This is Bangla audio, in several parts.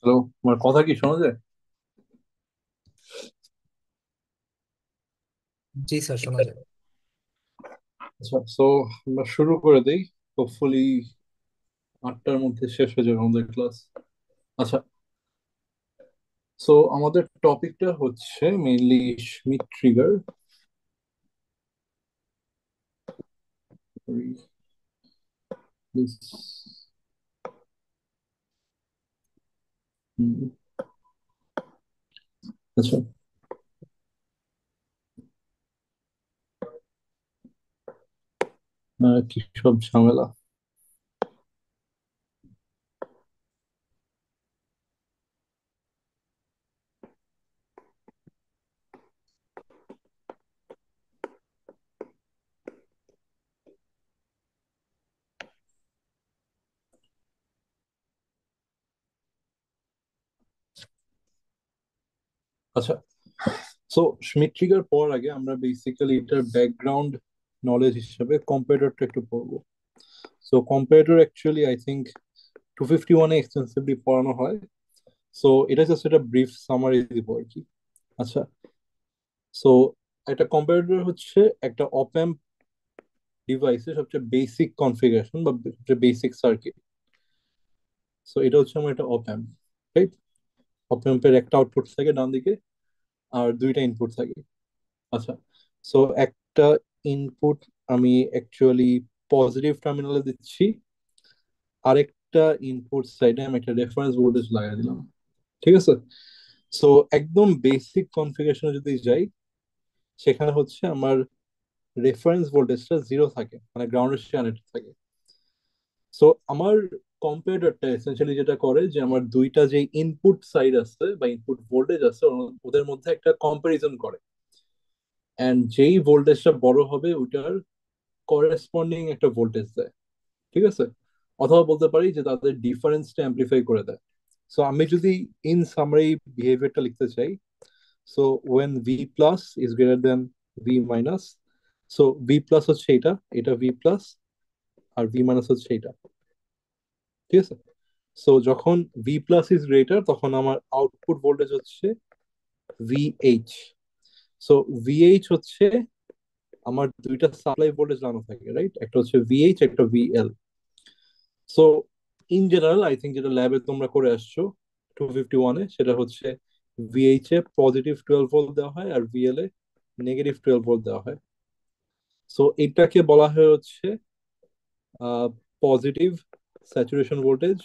হ্যালো, আমার কথা কি শোনা যায়? জি স্যার, শোনা যায়। আচ্ছা, সো আমরা শুরু করে দেই। হোপফুলি 8টার মধ্যে শেষ হয়ে যাবে আমাদের ক্লাস। আচ্ছা, সো আমাদের টপিকটা হচ্ছে মেইনলি schmidt ট্রিগার। আচ্ছা, কি সব ঝামেলা। আচ্ছা, সো schmidt ট্রিগার পড়ার আগে আমরা বেসিক্যালি এটার ব্যাকগ্রাউন্ড নলেজ হিসেবে কম্পারেটরটা একটু পড়বো। So comparator actually I think 251-এ এক্সটেন্সিভলি পড়ানো হয়। সো এটা জাস্ট একটা ব্রিফ সামারি দিব আর কি। আচ্ছা, সো একটা কম্পারেটর হচ্ছে একটা অপ অ্যাম্প ডিভাইসের সবচেয়ে বেসিক কনফিগারেশন বা সবচেয়ে বেসিক সার্কিট। সো এটা হচ্ছে আমার একটা অপ অ্যাম্প, রাইট? অপ অ্যাম্পের একটা আউটপুট থাকে ডান দিকে, আর দুইটা ইনপুট থাকে। আচ্ছা, সো একটা ইনপুট আমি অ্যাকচুয়ালি পজিটিভ টার্মিনালে দিচ্ছি, আরেকটা ইনপুট সাইডে আমি একটা রেফারেন্স ভোল্টেজ লাগাই দিলাম। ঠিক আছে? সো একদম বেসিক কনফিগারেশনে যদি যাই, সেখানে হচ্ছে আমার রেফারেন্স ভোল্টেজটা জিরো থাকে, মানে গ্রাউন্ডের সাথে কানেক্টেড থাকে। সো আমার কম্পারেটরটা এসেন্সিয়ালি যেটা করে যে আমার দুইটা যে ইনপুট সাইড আছে বা ইনপুট ভোল্টেজ আছে ওদের মধ্যে একটা কম্পারিজন করে, এন্ড যেই ভোল্টেজটা বড় হবে ওইটার করেসপন্ডিং একটা ভোল্টেজ দেয়। ঠিক আছে? অথবা বলতে পারি যে তাদের ডিফারেন্সটা অ্যাম্পলিফাই করে দেয়। সো আমি যদি ইন সামারি বিহেভিয়ারটা লিখতে চাই, so when V plus is greater than V minus, so V plus হচ্ছে এটা, এটা ভি প্লাস, আর ভি মাইনাস হচ্ছে এটা। ঠিক আছে? সো যখন ভি প্লাস ইজ গ্রেটার তখন আমার আউটপুট ভোল্টেজ হচ্ছে ভিএইচ। সো ভিএইচ হচ্ছে আমার দুইটা সাপ্লাই ভোল্টেজ লাগানো থাকে, রাইট? একটা হচ্ছে ভিএইচ, একটা VL. So in general I think যেটা ল্যাবে তোমরা করে আসছো 251-এ, সেটা হচ্ছে ভিএইচ এ পজিটিভ 12 ভোল্ট দেওয়া হয় আর ভিএল এ নেগেটিভ 12 ভোল্ট দেওয়া হয়। সো এটাকে বলা হয় হচ্ছে পজিটিভ স্যাচুরেশন ভোল্টেজ।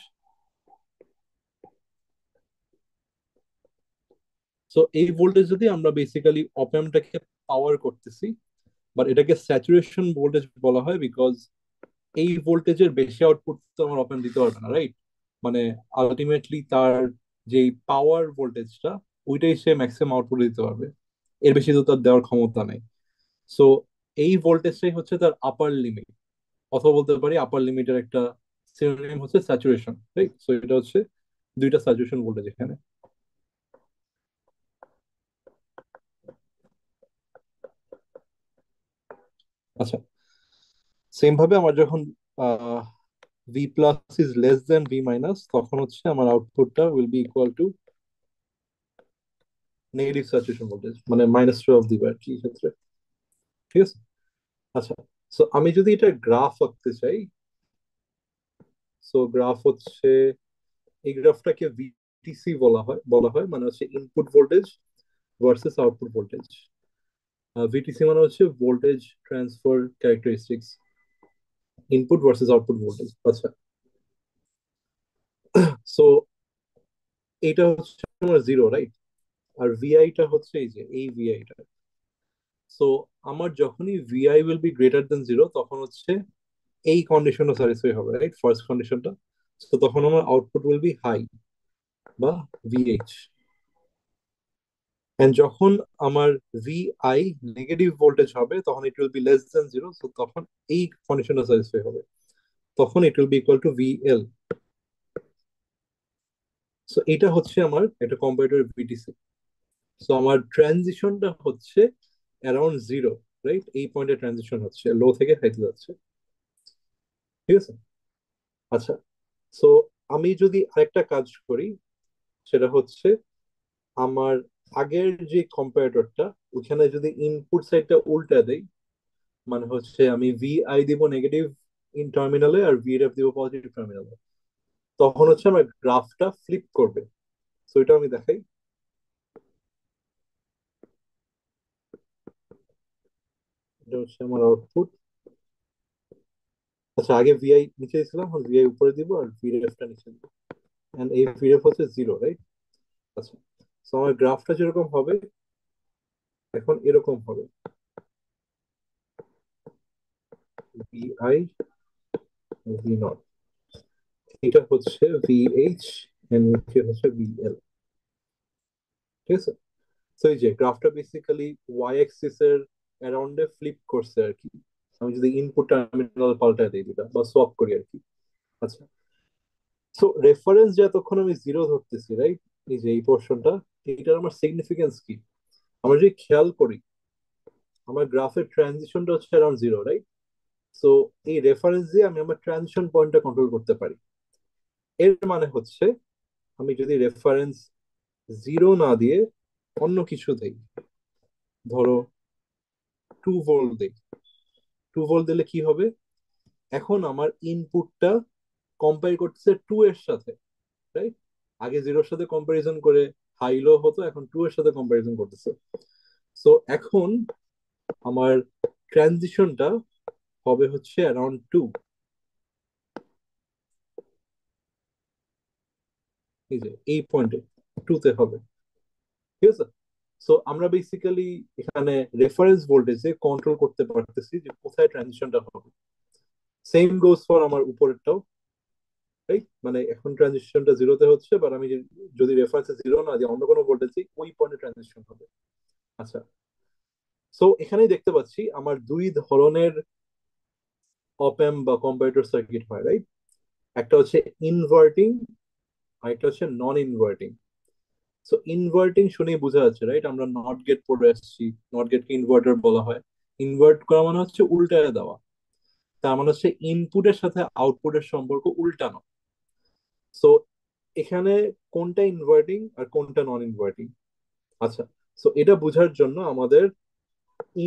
সো এই ভোল্টেজ যদি আমরা বেসিক্যালি অপএম্পটাকে পাওয়ার করতেছি, বাট এটাকে স্যাচুরেশন ভোল্টেজ বলা হয় বিকজ এই ভোল্টেজের বেশি আউটপুট তো আমার অপেন দিতে পারবে না, রাইট? মানে আলটিমেটলি তার যে পাওয়ার ভোল্টেজটা, ওইটাই সে ম্যাক্সিমাম আউটপুট দিতে পারবে, এর বেশি তো তার দেওয়ার ক্ষমতা নেই। সো এই ভোল্টেজটাই হচ্ছে তার আপার লিমিট, অথবা বলতে পারি আপার লিমিটের একটা সিনোনিম হচ্ছে স্যাচুরেশন, রাইট? সো এটা হচ্ছে দুইটা স্যাচুরেশন ভোল্টেজ এখানে। আচ্ছা, সেম ভাবে আমার যখন V plus is less than V minus, তখন হচ্ছে আমার আউটপুটটা will be equal to negative saturation voltage, মানে -12 দিবে আর কি এই ক্ষেত্রে। ঠিক আছে? আচ্ছা, সো আমি যদি এটা গ্রাফ আঁকতে চাই, সো গ্রাফ হচ্ছে, এই গ্রাফটাকে ভিটিসি বলা হয় মানে হচ্ছে input voltage versus output voltage. VTC মানে হচ্ছে voltage transfer characteristics, input versus output voltage. আচ্ছা, সো এইটা হচ্ছে আমার জিরো, রাইট? আর ভিআইটা হচ্ছে এই যে এই ভিআইটা। সো আমার যখনই VI will be greater than zero, তখন হচ্ছে এই কন্ডিশনটা স্যাটিসফাই হবে, রাইট? ফার্স্ট কন্ডিশনটা। তো তখন আমার আউটপুট উইল বি হাই বা ভিএইচ। এন্ড যখন আমার ভিআই নেগেটিভ ভোল্টেজ হবে তখন ইট will be less than zero, তো তখন এই কন্ডিশনটা স্যাটিসফাই হবে, তখন ইট will be equal two VL. So এটা হচ্ছে আমার একটা কম্পারেটর ভিটিসি। সো আমার ট্রানজিশনটা হচ্ছে অ্যারাউন্ড জিরো, রাইট? এই পয়েন্টে ট্রানজিশন হচ্ছে, লো থেকে হাইতে যাচ্ছে। ঠিক আছে? আচ্ছা, সো আমি যদি আরেকটা কাজ করি, সেটা হচ্ছে আমার আগের যে কম্পারেটরটা, ওখানে যদি ইনপুট সাইডটা উল্টা দেই, মানে হচ্ছে আমি ভিআই দিব নেগেটিভ ইন টার্মিনালে আর ভিএফ দিব পজিটিভ টার্মিনালে, তখন হচ্ছে আমার গ্রাফটা ফ্লিপ করবে। তো এটা আমি দেখাই। এটা হচ্ছে আমার আউটপুট। আচ্ছা, আগে ভিআই নিচে দিয়েছিলাম, এখন ভিআই উপরে দিব আর ভিএফটা নিচে দিব। এন্ড এই ভিএফ হচ্ছে জিরো, রাইট? আচ্ছা, তো আমার গ্রাফটা যেরকম হবে এখন এরকম হবে। ভিআই, ভি নট, এটা হচ্ছে ভিএইচ, এন্ড নিচে হচ্ছে ভিএল। ঠিক আছে? তো এই যে গ্রাফটা বেসিক্যালি ওয়াই অ্যাক্সিস এর অ্যারাউন্ডে ফ্লিপ করছে আর কি। আমি যদি ইনপুট টার্মিনাল পাল্টায় দিই দুটা বা সোয়াপ করি আর কি। আচ্ছা, সো রেফারেন্স যে এতক্ষণ আমি জিরো ধরতেছি, রাইট? এই যে এই পোর্শনটা, এইটার আমার সিগনিফিকেন্স কি? আমরা যদি খেয়াল করি, আমার গ্রাফের ট্রানজিশনটা হচ্ছে অ্যারাউন্ড জিরো, রাইট? সো এই রেফারেন্স দিয়ে আমি আমার ট্রানজিশন পয়েন্টটা কন্ট্রোল করতে পারি। এর মানে হচ্ছে আমি যদি রেফারেন্স জিরো না দিয়ে অন্য কিছু দেই, ধরো 2 ভোল্ট দেই, 2 ভোল্ট দিলে কি হবে? এখন আমার ইনপুটটা কম্পেয়ার করতেছে টু এর সাথে, রাইট? আগে জিরোর সাথে কম্পারিজন করে হাই লো হতো, এখন টু এর সাথে কম্পারিজন করতেছে। সো এখন আমার ট্রানজিশনটা হবে হচ্ছে অ্যারাউন্ড টু। এই যে এই পয়েন্টে টুতে হবে। ঠিক আছে? সো আমরা বেসিক্যালি এখানে রেফারেন্স ভোল্টেজে কন্ট্রোল করতে পারতেছি যে কোথায় ট্রানজিশনটা হবে। সেম গোজ ফর আমার উপরেরটাও, রাইট? মানে এখন ট্রানজিশনটা জিরোতে হচ্ছে, বাট আমি যদি রেফারেন্সে জিরো না দিয়ে অন্য কোনো ভোল্টেজ দিই, ওই পয়েন্টে ট্রানজিশন হবে। আচ্ছা, সো এখানেই দেখতে পাচ্ছি আমার দুই ধরনের অপ অ্যাম্প বা কম্পারেটর সার্কিট হয়, রাইট? একটা হচ্ছে ইনভার্টিং আর একটা হচ্ছে নন ইনভার্টিং। সো ইনভার্টিং শুনেই বোঝা যাচ্ছে, রাইট? আমরা নট গেট পড়ে আসছি, নট গেটকে ইনভার্টার বলা হয়। ইনভার্ট করা মানে হচ্ছে উল্টায় দেওয়া। তার মানে হচ্ছে ইনপুটের সাথে আউটপুটের সম্পর্ক উল্টানো। সো এখানে কোনটা ইনভার্টিং আর কোনটা নন ইনভার্টিং? আচ্ছা, সো এটা বোঝার জন্য আমাদের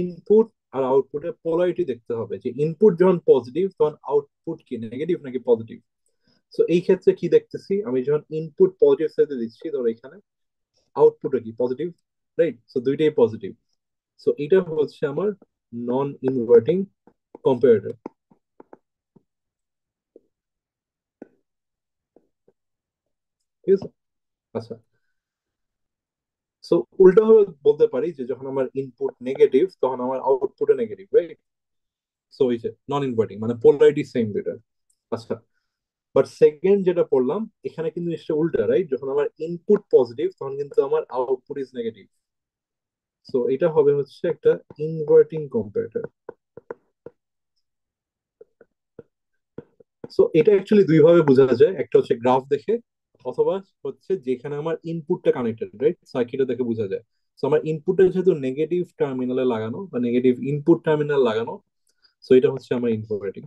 ইনপুট আর আউটপুটের পোলারিটি দেখতে হবে, যে ইনপুট যখন পজিটিভ তখন আউটপুট কি নেগেটিভ নাকি পজিটিভ। সো এই ক্ষেত্রে কি দেখতেছি, আমি যখন ইনপুট পজিটিভ সাইডে দিচ্ছি, ধরো এখানে আউটপুটও কি পজিটিভ, রাইট? সো দুইটাই পজিটিভ। সো এটা হচ্ছে আমার নন ইনভার্টিং কম্পারেটর। ঠিক আছে? আচ্ছা, সো উল্টা ভাবে বলতে পারি যে যখন আমার ইনপুট নেগেটিভ তখন আমার আউটপুটও নেগেটিভ, রাইট? সো এই যে নন ইনভার্টিং মানে পোলারিটি সেম দুইটা। আচ্ছা, বাট সেকেন্ড যেটা পড়লাম, এখানে কিন্তু জিনিসটা উল্টা, রাইট? যখন আমার ইনপুট পজিটিভ তখন কিন্তু আমার আউটপুট ইজ নেগেটিভ। সো এটা হবে হচ্ছে একটা ইনভার্টিং কম্পারেটর। সো এটা অ্যাকচুয়ালি দুই ভাবে বোঝা যায়, একটা হচ্ছে গ্রাফ দেখে, অথবা হচ্ছে যেখানে আমার ইনপুটটা কানেক্টেড, রাইট? সার্কিটে দেখে বোঝা যায়। সো আমার ইনপুটটা যেহেতু নেগেটিভ টার্মিনালে লাগানো বা নেগেটিভ ইনপুট টার্মিনাল লাগানো, সো এটা হচ্ছে আমার ইনভার্টিং।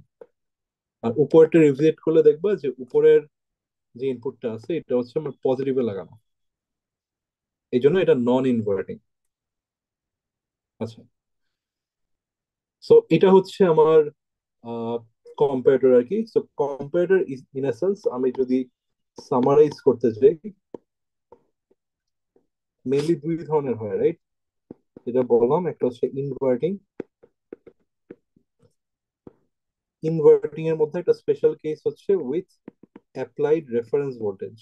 আর উপরেরটা রিভিজিট করলে দেখবা যে উপরের যে ইনপুটটা আছে এটা হচ্ছে আমার পজিটিভে লাগানো, এই জন্য এটা নন ইনভার্টিং। আচ্ছা, সো এটা হচ্ছে আমার কম্পারেটর আর কি। সো কম্পারেটর ইন এসেন্স আমি যদি সামারাইজ করতে চাই, মেইনলি দুই ধরনের হয়, রাইট? যেটা বললাম, একটা হচ্ছে ইনভার্টিং। ইনভার্টিং এর মধ্যে একটা স্পেশাল কেস হচ্ছে উইথ অ্যাপ্লাইড রেফারেন্স ভোল্টেজ।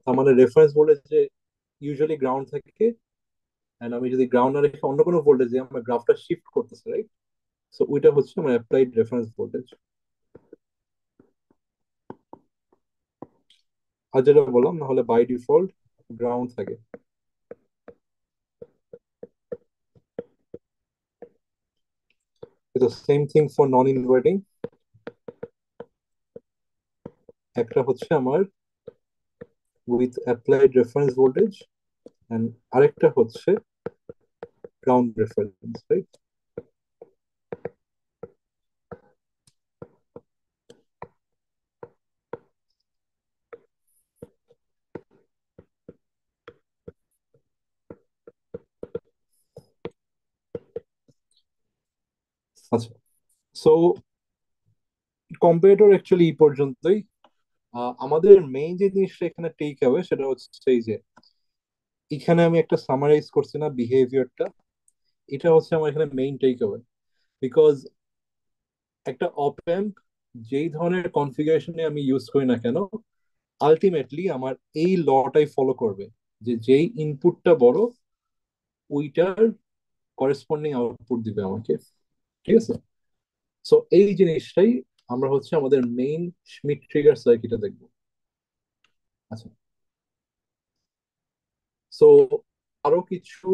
তার মানে রেফারেন্স ভোল্টেজ যে ইউজুয়ালি গ্রাউন্ড থাকে, এন্ড আমি যদি গ্রাউন্ড না রেখে অন্য কোনো ভোল্টেজ দিয়ে আমার গ্রাফটা শিফট করতেছে, রাইট? সো ওইটা হচ্ছে আমার অ্যাপ্লাইড রেফারেন্স ভোল্টেজ। আর যেটা বললাম, না হলে বাই ডিফল্ট গ্রাউন্ড থাকে। তো same thing for non inverting, একটা হচ্ছে আমার with applied reference voltage, and আরেকটা হচ্ছে গ্রাউন্ড রেফারেন্স, রাইট? আচ্ছা, সো কম্পিউটার অ্যাকচুয়ালি এই পর্যন্তই। আমাদের মেইন যে জিনিসটা এখানে টেক হবে সেটা হচ্ছে এই যে এখানে আমি একটা সামারাইজ করছি না বিহেভিয়ারটা, এটা হচ্ছে আমার এখানে মেইন টেক হবে। বিকজ একটা অপ অ্যাম্প যেই ধরনের কনফিগারেশনে আমি ইউজ করি না কেন, আলটিমেটলি আমার এই লটাই ফলো করবে, যে যেই ইনপুটটা বড় ওইটার করেসপন্ডিং আউটপুট দিবে আমাকে। ঠিক আছে, সো এই জিনিসটাই আমরা হচ্ছে আমাদের মেইন শ্মিট ট্রিগার সার্কিটে দেখবো। আচ্ছা, সো আরো কিছু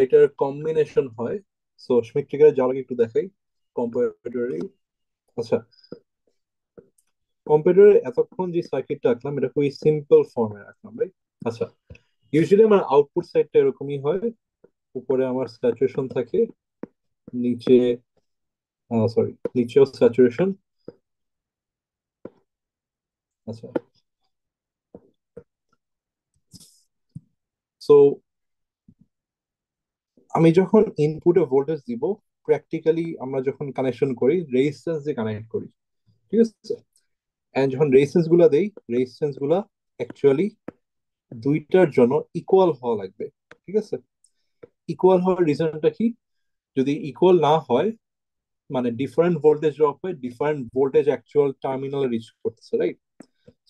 এটার কম্বিনেশন হয়। সো শ্মিট ট্রিগার যাওয়ার আগে একটু দেখাই কম্পারেটরি। আচ্ছা, কম্পিউটারে এতক্ষণ যে সার্কিটটা আঁকলাম এটা খুবই সিম্পল ফর্মে রাখলাম, রাইট? আচ্ছা, ইউজুয়ালি আমার আউটপুট সাইডটা এরকমই হয়, উপরে আমার স্যাচুরেশন থাকে, নিচে সরি নিচেও স্যাচুরেশন। আচ্ছা, সো আমি যখন ইনপুটে ভোল্টেজ দিব, প্র্যাকটিক্যালি আমরা যখন কানেকশন করি রেজিস্ট্যান্স দিয়ে কানেক্ট করি, ঠিক আছে? এন্ড যখন রেজিস্ট্যান্স গুলা দেই, রেজিস্ট্যান্স গুলা অ্যাকচুয়ালি দুইটার জন্য ইকুয়াল হওয়া লাগবে, ঠিক আছে? ইকুয়াল হওয়ার রিজনটা কি? যদি ইকুয়াল না হয়, মানে ডিফারেন্ট ভোল্টেজ ড্রপ হয়, ডিফারেন্ট ভোল্টেজ অ্যাকচুয়াল টার্মিনালে রিচ করতেছে, রাইট?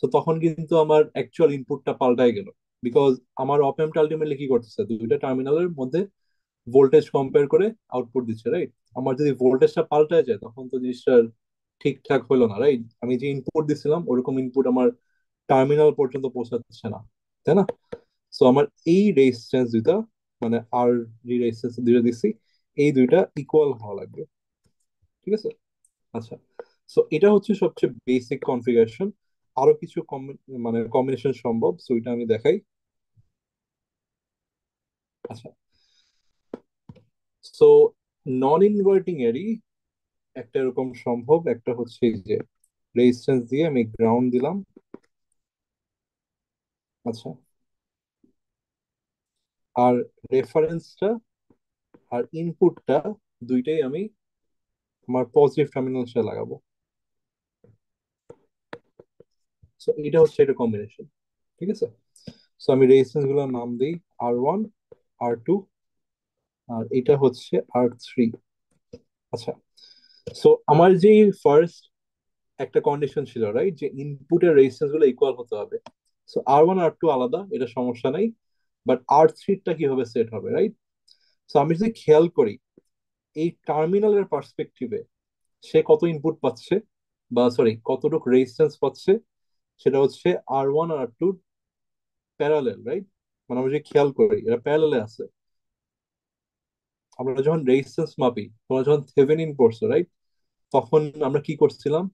তো তখন কিন্তু আমার অ্যাকচুয়াল ইনপুটটা পাল্টাই গেল। বিকজ আমার অপ অ্যাম্প আলটিমেটলি কি করতেছে, দুইটা টার্মিনালের মধ্যে ভোল্টেজ কম্পেয়ার করে আউটপুট দিচ্ছে, রাইট? আমার যদি ভোল্টেজটা পাল্টায় যায় তখন তো জিনিসটা ঠিকঠাক হলো না, রাইট? আমি যে ইনপুট দিছিলাম ওরকম ইনপুট আমার টার্মিনাল পর্যন্ত পৌঁছাচ্ছে না, তাই না? সো আমার এই রেজিস্ট্যান্স দুইটা, মানে আর যে রেজিস্ট্যান্স দুইটা দিচ্ছি, এই দুইটা ইকুয়াল হওয়া লাগবে, ঠিক আছে? আচ্ছা, সো এটা হচ্ছে সবচেয়ে বেসিক কনফিগারেশন। আরো কিছু মানে কম্বিনেশন সম্ভব, সো এটা আমি দেখাই। আচ্ছা, সো নন ইনভার্টিং এরই একটা এরকম সম্ভব, একটা হচ্ছে এই যে রেজিস্ট্যান্স দিয়ে আমি গ্রাউন্ড দিলাম। আচ্ছা, আর রেফারেন্সটা আর ইনপুটটা দুইটাই আমি আমার পজিটিভ টার্মিনাল সাথে লাগাবো। সো এটা হচ্ছে এটা কম্বিনেশন, ঠিক আছে? সো আমি রেজিস্ট্যান্স গুলোর নাম দিই R1, R2, আর এটা হচ্ছে R3। আচ্ছা, সো আমার যে ফার্স্ট একটা কন্ডিশন ছিল, রাইট, যে ইনপুটের রেজিস্ট্যান্স গুলো ইকুয়াল হতে হবে। সো R1 R2 আলাদা, এটা সমস্যা নাই, বাট R3টা কিভাবে সেট হবে, রাইট? সো আমি যদি খেয়াল করি এই টার্মিনালের পার্সপেক্টিভে সে কত ইনপুট পাচ্ছে, বা সরি কতটুকু রেজিস্ট্যান্স পাচ্ছে, সেটা হচ্ছে R1 আর R2 প্যারালেল, রাইট? মানে আমরা যদি খেয়াল করি এরা প্যারালেলে আছে। আমরা যখন রেজিস্ট্যান্স মাপি, তোমরা যখন থেভেনিন পড়ছো, রাইট, তখন আমরা কি করছিলাম?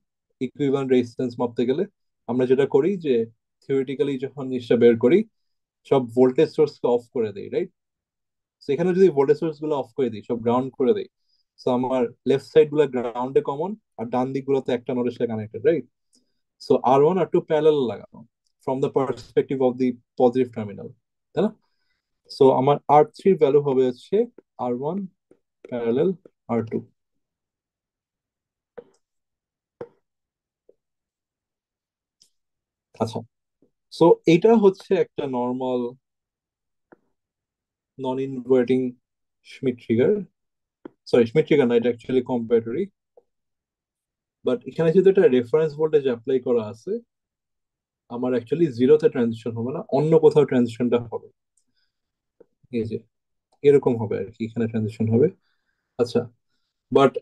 ইকুইভ্যালেন্ট রেজিস্ট্যান্স মাপতে গেলে আমরা যেটা করি যে থিওরিটিক্যালি যখন জিনিসটা বের করি, সব ভোল্টেজ সোর্সকে অফ করে দেই, রাইট? সেখানে যদি ভোল্টেজ সোর্স গুলো অফ করে দিই, সব গ্রাউন্ড করে দেই, তো আমার লেফট সাইড গুলো গ্রাউন্ডে কমন, আর ডান দিক গুলোতে একটা নোডের সাথে connected, right? So R1 R2 parallel লাগানো from the perspective of the positive terminal, তাই না? সো আমার R3 ভ্যালু হবে হচ্ছে R1 প্যারালাল R2। আচ্ছা, সো এটা হচ্ছে একটা নর্মাল নন inverting Schmidt trigger. Sorry, Schmidt trigger না, এটা অ্যাকচুয়ালি কম্পারেটরি। বাট এখানে যেহেতু একটা রেফারেন্স ভোল্টেজ অ্যাপ্লাই করা আছে, আমার অ্যাকচুয়ালি জিরোতে ট্রানজিশন হবে না, অন্য কোথাও ট্রানজিশনটা হবে। এই যে এরকম হবে আর কি, এখানে ট্রানজিশন হবে। আচ্ছা, বাট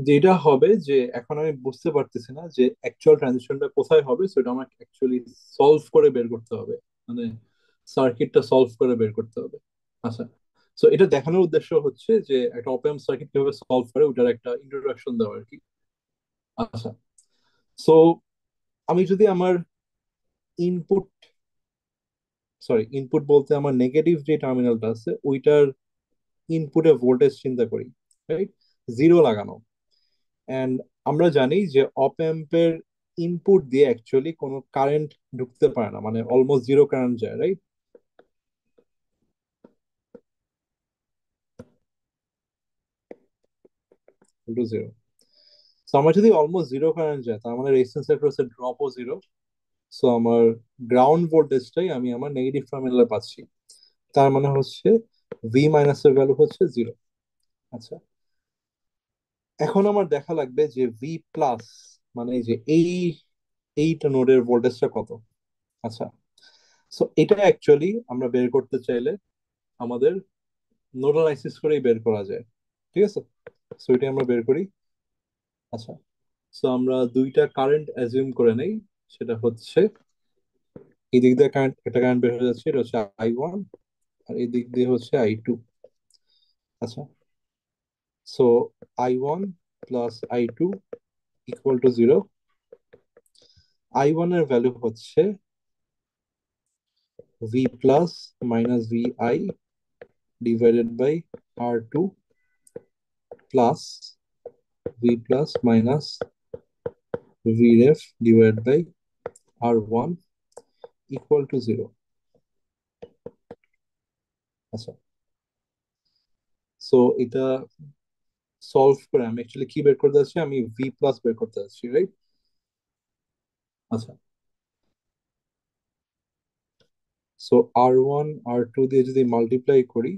যেটা হবে যে এখন আমি বুঝতে পারতেছি না যে অ্যাকচুয়াল ট্রানজিশনটা কোথায় হবে, সেটা আমাকে অ্যাকচুয়ালি সলভ করে বের করতে হবে, মানে সার্কিটটা সলভ করে বের করতে হবে। আচ্ছা, সো এটা দেখানোর উদ্দেশ্য হচ্ছে যে একটা অপ অ্যাম্প সার্কিট কিভাবে সলভ করে ওটার একটা ইন্ট্রোডাকশন দেওয়া আর কি। আচ্ছা, সো আমি যদি আমার ইনপুট, সরি ইনপুট বলতে আমার নেগেটিভ যে টার্মিনালটা আছে ওইটার ইনপুটে ভোল্টেজ চিন্তা করি, রাইট, জিরো লাগানো। এন্ড আমরা জানি যে অপ অ্যাম্পের ইনপুট দিয়ে অ্যাকচুয়ালি কোনো কারেন্ট ঢুকতে পারে না, মানে অলমোস্ট জিরো কারেন্ট যায়, রাইট? To zero. সো আমার যদি অলমোস্ট জিরো কারেন্ট যায় তার মানে রেজিস্ট্যান্স অ্যাক্রস এর ড্রপও জিরো। সো আমার গ্রাউন্ড ভোল্টেজটাই আমি আমার নেগেটিভ টার্মিনালে পাচ্ছি। তার মানে হচ্ছে ভি মাইনাস এর ভ্যালু হচ্ছে জিরো। আচ্ছা, এখন আমার দেখা লাগবে যে ভি প্লাস মানে এই যে এইটা নোডের ভোল্টেজটা কত। আচ্ছা, সো এটা অ্যাকচুয়ালি আমরা বের করতে চাইলে আমাদের নোডাল অ্যানালাইসিস করেই বের করা যায়। ঠিক আছে, সো এটা আমরা বের করি। আচ্ছা, সো আমরা দুইটা কারেন্ট অ্যাজিউম করে নেই। সেটা হচ্ছে এই দিক দিয়ে কারেন্ট, একটা কারেন্ট বের হয়ে যাচ্ছে, এটা হচ্ছে I1, আর এই দিক দিয়ে হচ্ছে I2। আচ্ছা, so I1 plus I2 equal to zero. I1 এর ভ্যালু হচ্ছে V plus minus V I divided by R2 plus V plus minus V ref divided by R1 equal to zero. আচ্ছা, সো এটা সলভ করে আমি অ্যাকচুয়ালি কি বের করতে যাচ্ছি, আমি ভি প্লাস বের করতে যাচ্ছি, রাইট? আচ্ছা, সো R1 R2 দিয়ে যদি মাল্টিপ্লাই করি,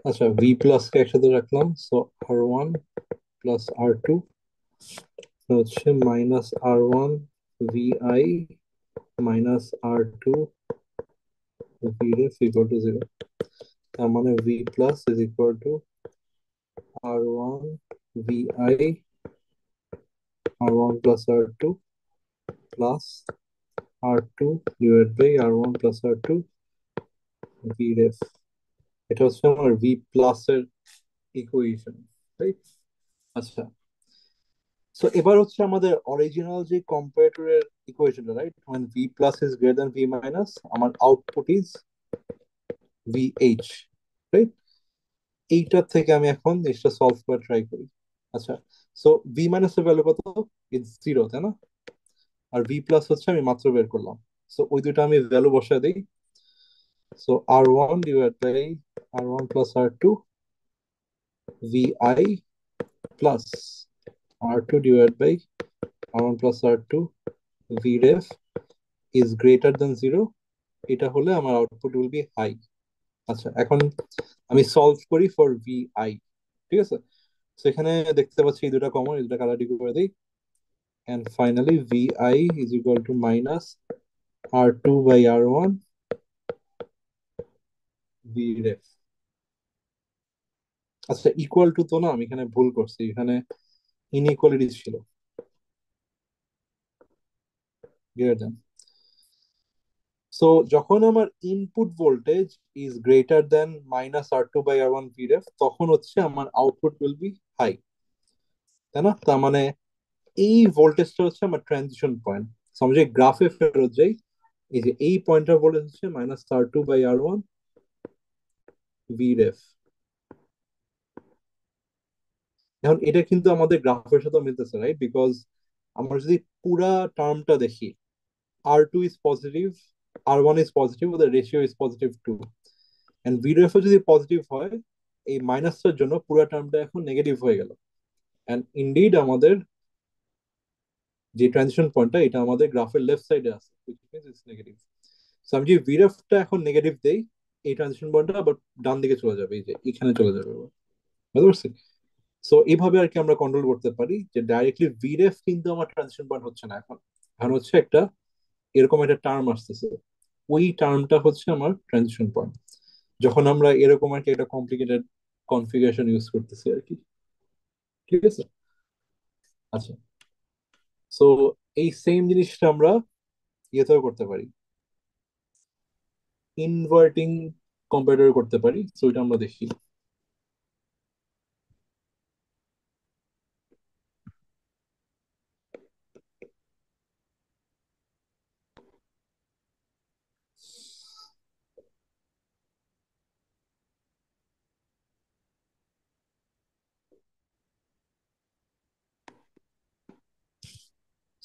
আচ্ছা ভি প্লাস কে একসাথে রাখলাম, সো R1 প্লাস R2 হচ্ছে minus R1 V I minus R2 V ref equal to zero. তার মানে V plus is equal to R1 V I R1 plus R2 plus R2 divide by R1 plus R2 V ref. এটা হচ্ছে আমার ভি প্লাস এর ইকুয়েশন, রাইট? আচ্ছা, সো এবার হচ্ছে আমাদের অরিজিনাল যে কম্পারেটরের ইকুয়েশনটা, right? when v plus is greater than v minus, আমার আউটপুট ইজ vh, রাইট? এইটার থেকে আমি এখন জিনিসটা সলভ করে ট্রাই করি। আচ্ছা, সো ভি মাইনাস এর ভ্যালু কত? ইজ জিরো, তাই না? আর ভি প্লাস হচ্ছে আমি মাত্র বের করলাম। সো ওই দুটো আমি ভ্যালু বসায় দিই। So R1 divide by R1 plus R2 vi plus R2 divide by R1 plus R2 vref is greater than zero. এটা হলে আমার আউটপুট উইল বি হাই। আচ্ছা, এখন আমি সলভ করি ফর ভি আই। ঠিক আছে, সেখানে দেখতে পাচ্ছি এই দুটা কমন, এই দুটা কালারটি করে দিই। And finally V I is equal to minus R2 by R1 V ref. আচ্ছা, ইকুয়াল টু তো না, আমি এখানে ভুল করছি, এখানে ইনইকুয়ালিটি ছিল, গ্রেটার দেন। সো যখন আমার input voltage is greater than minus R2 by R1 V ref, তখন হচ্ছে আমার আউটপুট উইল বি হাই, তাই না? তার মানে এই ভোল্টেজটা হচ্ছে আমার ট্রানজিশন পয়েন্ট। আমি যে গ্রাফে ফেরত যাই, এই যে এই পয়েন্টটার ভোল্টেজ হচ্ছে -R2/R1 VREF। এখন এটা কিন্তু আমাদের গ্রাফের সাথে মিলতেছে, রাইট? বিকজ আমরা যদি পুরা টার্মটা দেখি, R2 is positive, R1 is positive, ওদের ratio is positive too, and VREF যদি পজিটিভ হয়, এই মাইনাসটার জন্য পুরো টার্মটা এখন নেগেটিভ হয়ে গেল। এন্ড ইনডিড আমাদের যে ট্রানজিশন পয়েন্টটা, এটা আমাদের গ্রাফের লেফট সাইডে আছে, which means it's negative. So আমি যদি ভিরেফটা এখন নেগেটিভ দেই, এই ট্রানজিশন পয়েন্টটা আবার ডান দিকে চলে যাবে, এই যে এখানে চলে যাবে আবার। বুঝতে পারছি? সো এইভাবে আর কি আমরা কন্ট্রোল করতে পারি যে ডাইরেক্টলি ভিরেফ কিন্তু আমার ট্রানজিশন পয়েন্ট হচ্ছে না এখন। এখন হচ্ছে একটা এরকম একটা টার্ম আসতেছে, ওই টার্মটা হচ্ছে আমার ট্রানজিশন পয়েন্ট, যখন আমরা এরকম আর কি একটা কমপ্লিকেটেড কনফিগারেশন ইউজ করতেছি আর কি। ঠিক আছে, আচ্ছা, সো এই সেম জিনিসটা আমরা ইয়েতেও করতে পারি, ইনভার্টিং কম্পারেটর করতে পারি। সো এটা আমরা দেখি।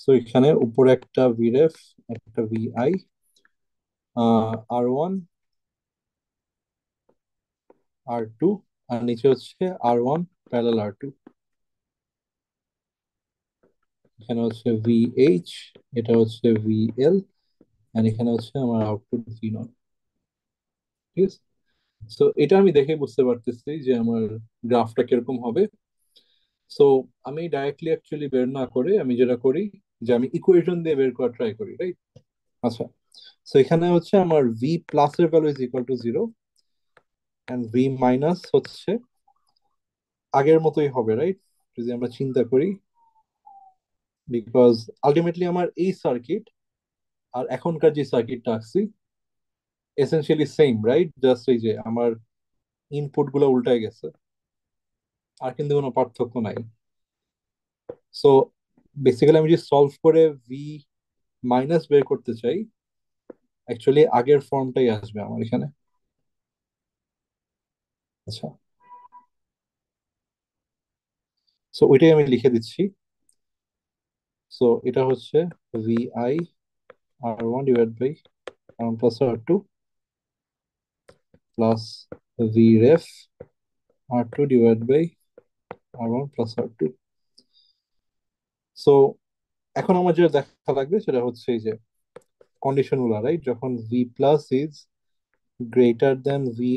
সো এখানে উপরে একটা ভিরেফ, একটা ভিআই, R1, R2, আর নিচে হচ্ছে R1 প্যারালাল R2। এখানে হচ্ছে VH, এটা হচ্ছে VL, আর এখানে হচ্ছে আমার আউটপুট V0। ঠিক আছে, সো এটা আমি দেখে বুঝতে পারতেছি যে আমার গ্রাফটা কিরকম হবে। সো আমি ডাইরেক্টলি অ্যাকচুয়ালি বের না করে আমি যেটা করি, যে আমি ইকুয়েশন দিয়ে বের করার ট্রাই করি, রাইট? আচ্ছা, সো এখানে হচ্ছে আমার ভি প্লাস এর value is equal to zero, and V minus হচ্ছে আগের মতোই হবে, রাইট? যদি আমরা চিন্তা করি, বিকজ আলটিমেটলি আমার এই সার্কিট আর এখনকার যে সার্কিটটা আঁকছি এসেনশিয়ালি সেম, রাইট? জাস্ট এই যে আমার ইনপুট গুলো উল্টায় গেছে, আর কিন্তু কোনো পার্থক্য নাই। সো বেসিক্যালি আমি যদি সলভ করে ভি মাইনাস বের করতে চাই, অ্যাকচুয়ালি আগের ফর্মটাই আসবে আমার এখানে। আচ্ছা, সো ওইটাই আমি লিখে দিচ্ছি। সো এটা হচ্ছে VI R1 divide by R1 plus R2 plus VREF R2 divide by R1 plus R2। So এখন আমার যেটা দেখা লাগবে সেটা হচ্ছে এই যে কন্ডিশন গুলা, রাইট? যখন V plus is greater than V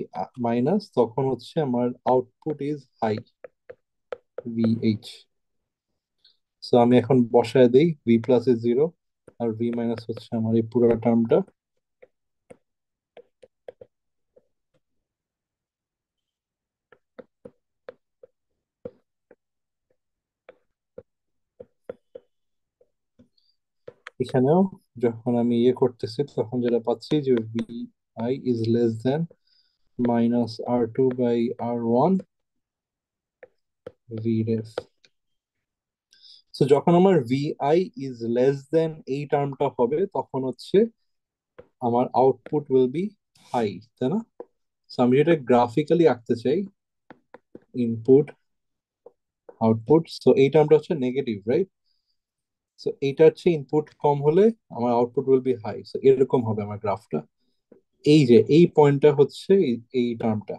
minus, তখন হচ্ছে আমার output is high, VH। So আমি এখন বসায় দিই ভি প্লাস ইজ জিরো, আর ভি মাইনাস হচ্ছে আমার এই পুরো টার্মটা। এখানেও যখন আমি ইয়ে করতেছি তখন যেটা পাচ্ছি যে V I is less than minus R2 by R1 V ref. So যখন আমার VI ইজ লেস দেন এই টার্মটা হবে তখন হচ্ছে আমার আউটপুট উইল বি হাই, তাই না? সো আমি যেটা গ্রাফিক্যালি আঁকতে চাই, ইনপুট আউটপুট, সো এই টার্মটা হচ্ছে নেগেটিভ, রাইট? সো এইটা হচ্ছে ইনপুট কম হলে আমার output will be high, so এরকম হবে আমার গ্রাফটা। এই যে এই পয়েন্টটা হচ্ছে এই টার্মটা,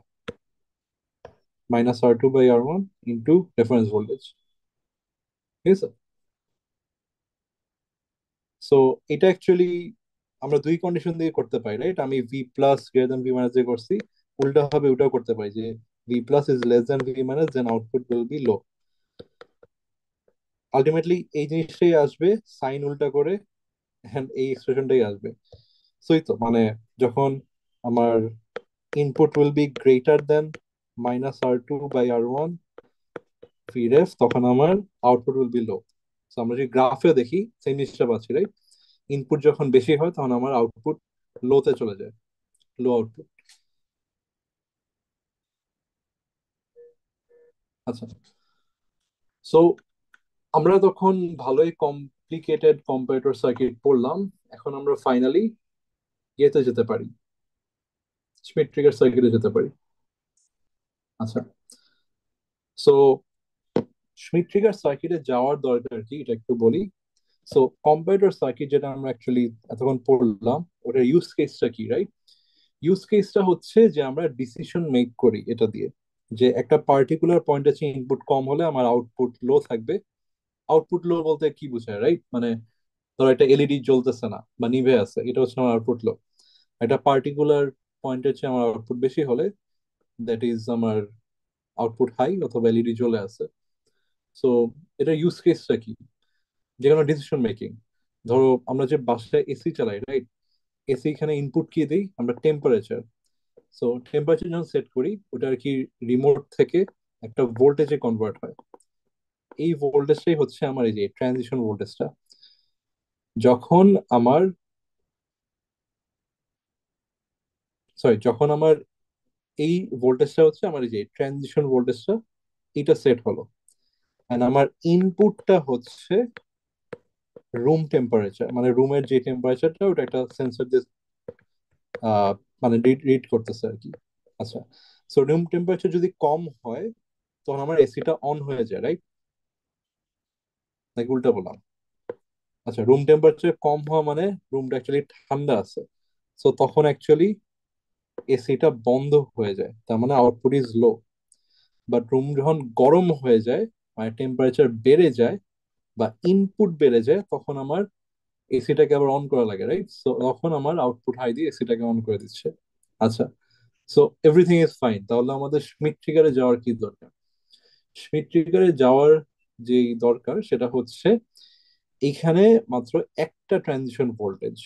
-R2 by R1 into reference voltage. ঠিক আছে, সো এটা অ্যাকচুয়ালি আমরা দুই কন্ডিশন দিয়ে করতে পারি, রাইট? আমি V plus greater than V minus দিয়ে করছি, উল্টা হবে ওটাও করতে পারি, যে V plus is less than V minus, then output will be low. Ultimately এই জিনিসটাই আসবে, সাইন উল্টা করে and এই এক্সপ্রেশনটাই আসবে। সো এই তো মানে যখন আমার input will be greater than -R2 by R1 VREF, তখন আমার output will be low. So আমরা যদি গ্রাফে দেখি সেম জিনিসটা পাচ্ছি, রাইট? ইনপুট যখন বেশি হয় তখন আমার আউটপুট লোতে চলে যায়, লো আউটপুট। আচ্ছা, সো আমরা তখন ভালোই কমপ্লিকেটেড কম্পারেটর সার্কিট পড়লাম। এখন আমরা ফাইনালি ইয়েতে যেতে পারি, স্মিথ ট্রিগার সার্কিটে যেতে পারি। আচ্ছা, সো স্মিথ ট্রিগার সার্কিটে যাওয়ার দরকার কি এটা একটু বলি। সো কম্পারেটর সার্কিট যেটা আমরা অ্যাকচুয়ালি এতক্ষণ পড়লাম, ওটার ইউজ কেসটা কি, রাইট? ইউজ কেসটা হচ্ছে যে আমরা ডিসিশন মেক করি এটা দিয়ে, যে একটা পার্টিকুলার পয়েন্ট আছে ইনপুট কম হলে আমার আউটপুট লো থাকবে। আউটপুট লো বলতে কি বোঝায়, রাইট? মানে ধরো একটা এলইডি জ্বলতেছে না বা নিভে আছে, এটা হচ্ছে আমার আউটপুট লো। একটা পার্টিকুলার পয়েন্টের চেয়ে আমার আউটপুট বেশি হলে দ্যাট ইজ আমার আউটপুট হাই, অথবা এলইডি জ্বলে আছে। সো এটা ইউজ কেসটা কি? যে কোনো ডিসিশন মেকিং, ধরো আমরা যে বাসায় এসি চালাই, রাইট? এসি এখানে ইনপুট কি দিই আমরা? টেম্পারেচার। সো টেম্পারেচার যখন সেট করি ওটা আর কি রিমোট থেকে একটা ভোল্টেজে কনভার্ট হয়। এই ভোল্টেজটাই হচ্ছে আমার এই যে ট্রানজিশন ভোল্টেজটা। যখন আমার যখন আমার এই ভোল্টেজটা হচ্ছে আমার এই যে ট্রানজিশন ভোল্টেজটা, এটা সেট হলো, এন্ড আমার ইনপুটটা হচ্ছে রুম টেম্পারেচার, মানে রুমের যে টেম্পারেচারটা ওটা একটা সেন্সর দিয়ে আহ, মানে রিড করতেছে আর কি। আচ্ছা, সো রুম টেম্পারেচার যদি কম হয় তখন আমার এসিটা অন হয়ে যায়, রাইট? নাকি উল্টা বললাম? আচ্ছা, রুম টেম্পারেচার কম হওয়া মানে রুমটা অ্যাকচুয়ালি ঠান্ডা আছে। সো তখন অ্যাকচুয়ালি এসিটা বন্ধ হয়ে যায়, তার মানে output is low. But room যখন গরম হয়ে যায়, মানে টেম্পারেচার বেড়ে যায় বা ইনপুট বেড়ে যায়, তখন আমার এসিটাকে আবার অন করা লাগে, রাইট? সো তখন আমার আউটপুট হাই দিয়ে এসিটাকে অন করে দিচ্ছে। আচ্ছা, সো এভরিথিং ইজ ফাইন। তাহলে আমাদের স্মিথ ট্রিগারে যাওয়ার কি দরকার? স্মিথ ট্রিগারে যাওয়ার যেই দরকার সেটা হচ্ছে এখানে মাত্র একটা ট্রানজিশন ভোল্টেজ।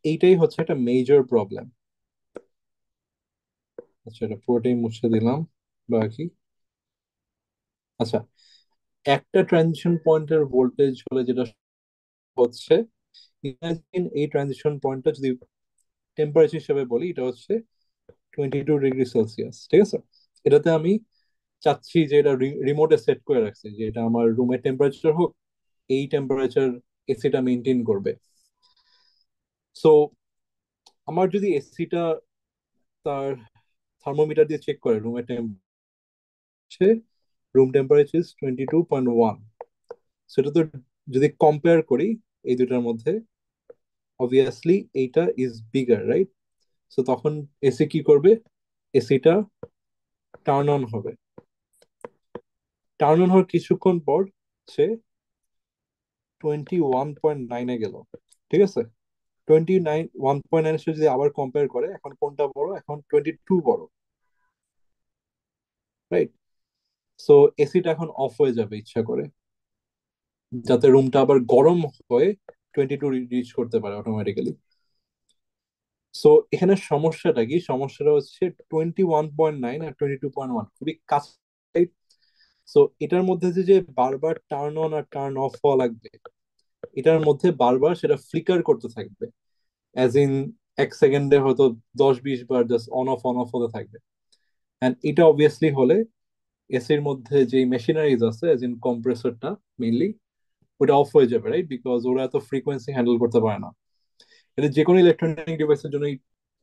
এইটাই হচ্ছে একটা মেজর প্রবলেম। আচ্ছা, এটা পুরোটাই মুছে দিলাম বাকি। আচ্ছা, একটা ট্রানজিশন পয়েন্টের ভোল্টেজ হলে যেটা হচ্ছে, ইমাজিন এই ট্রানজিশন পয়েন্টটা যদি টেম্পারেচার হিসেবে বলি, এটা হচ্ছে 22 ডিগ্রি সেলসিয়াস, ঠিক আছে? এটাতে আমি চাচ্ছি যে এটা রিমোটে সেট করে রাখছি যে এটা আমার রুমের টেম্পারেচার হোক, এই টেম্পারেচার এসিটা মেনটেন করবে। সো আমার যদি এসিটা তার থার্মোমিটার দিয়ে চেক করে রুমের টেম্পারেচার, রুম টেম্পারেচার ইজ 22.1। সেটা তো যদি কম্পেয়ার করি এই দুটার মধ্যে, অবভিয়াসলি এইটা ইজ বিগার, রাইট? সো তখন এসি কি করবে? এসিটা টার্ন অন হবে। টার্ন অন হওয়ার কিছুক্ষণ পর সে 21.9-এ গেল, ঠিক আছে? 1.9 সাথে যদি আবার কম্পেয়ার করে, এখন কোনটা বড়? এখন 22 বড়, রাইট? সো এসিটা এখন অফ হয়ে যাবে ইচ্ছা করে, যাতে রুমটা আবার গরম হয়ে 22 রিচ করতে পারে অটোমেটিক্যালি। সো এখানে সমস্যাটা কি? সমস্যাটা হচ্ছে 21.9 আর 22.1 খুবই কাছে। সো এটার মধ্যে যে যে বারবার টার্ন অন আর টার্ন অফ হওয়া লাগবে, এটার মধ্যে বারবার সেটা ফ্লিকার করতে থাকবে, অ্যাজ ইন 1 সেকেন্ডে হয়তো 10-20 বার জাস্ট অন অফ হতে থাকবে। অ্যান্ড এটা অবভিয়াসলি হলে এসির মধ্যে যে মেশিনারিজ আছে, অ্যাজ ইন কম্প্রেসরটা মেইনলি, ওটা অফ হয়ে যাবে, রাইট? বিকজ ওরা এত ফ্রিকোয়েন্সি হ্যান্ডেল করতে পারে না। এটা যে কোনো ইলেকট্রনিক ডিভাইসের জন্যই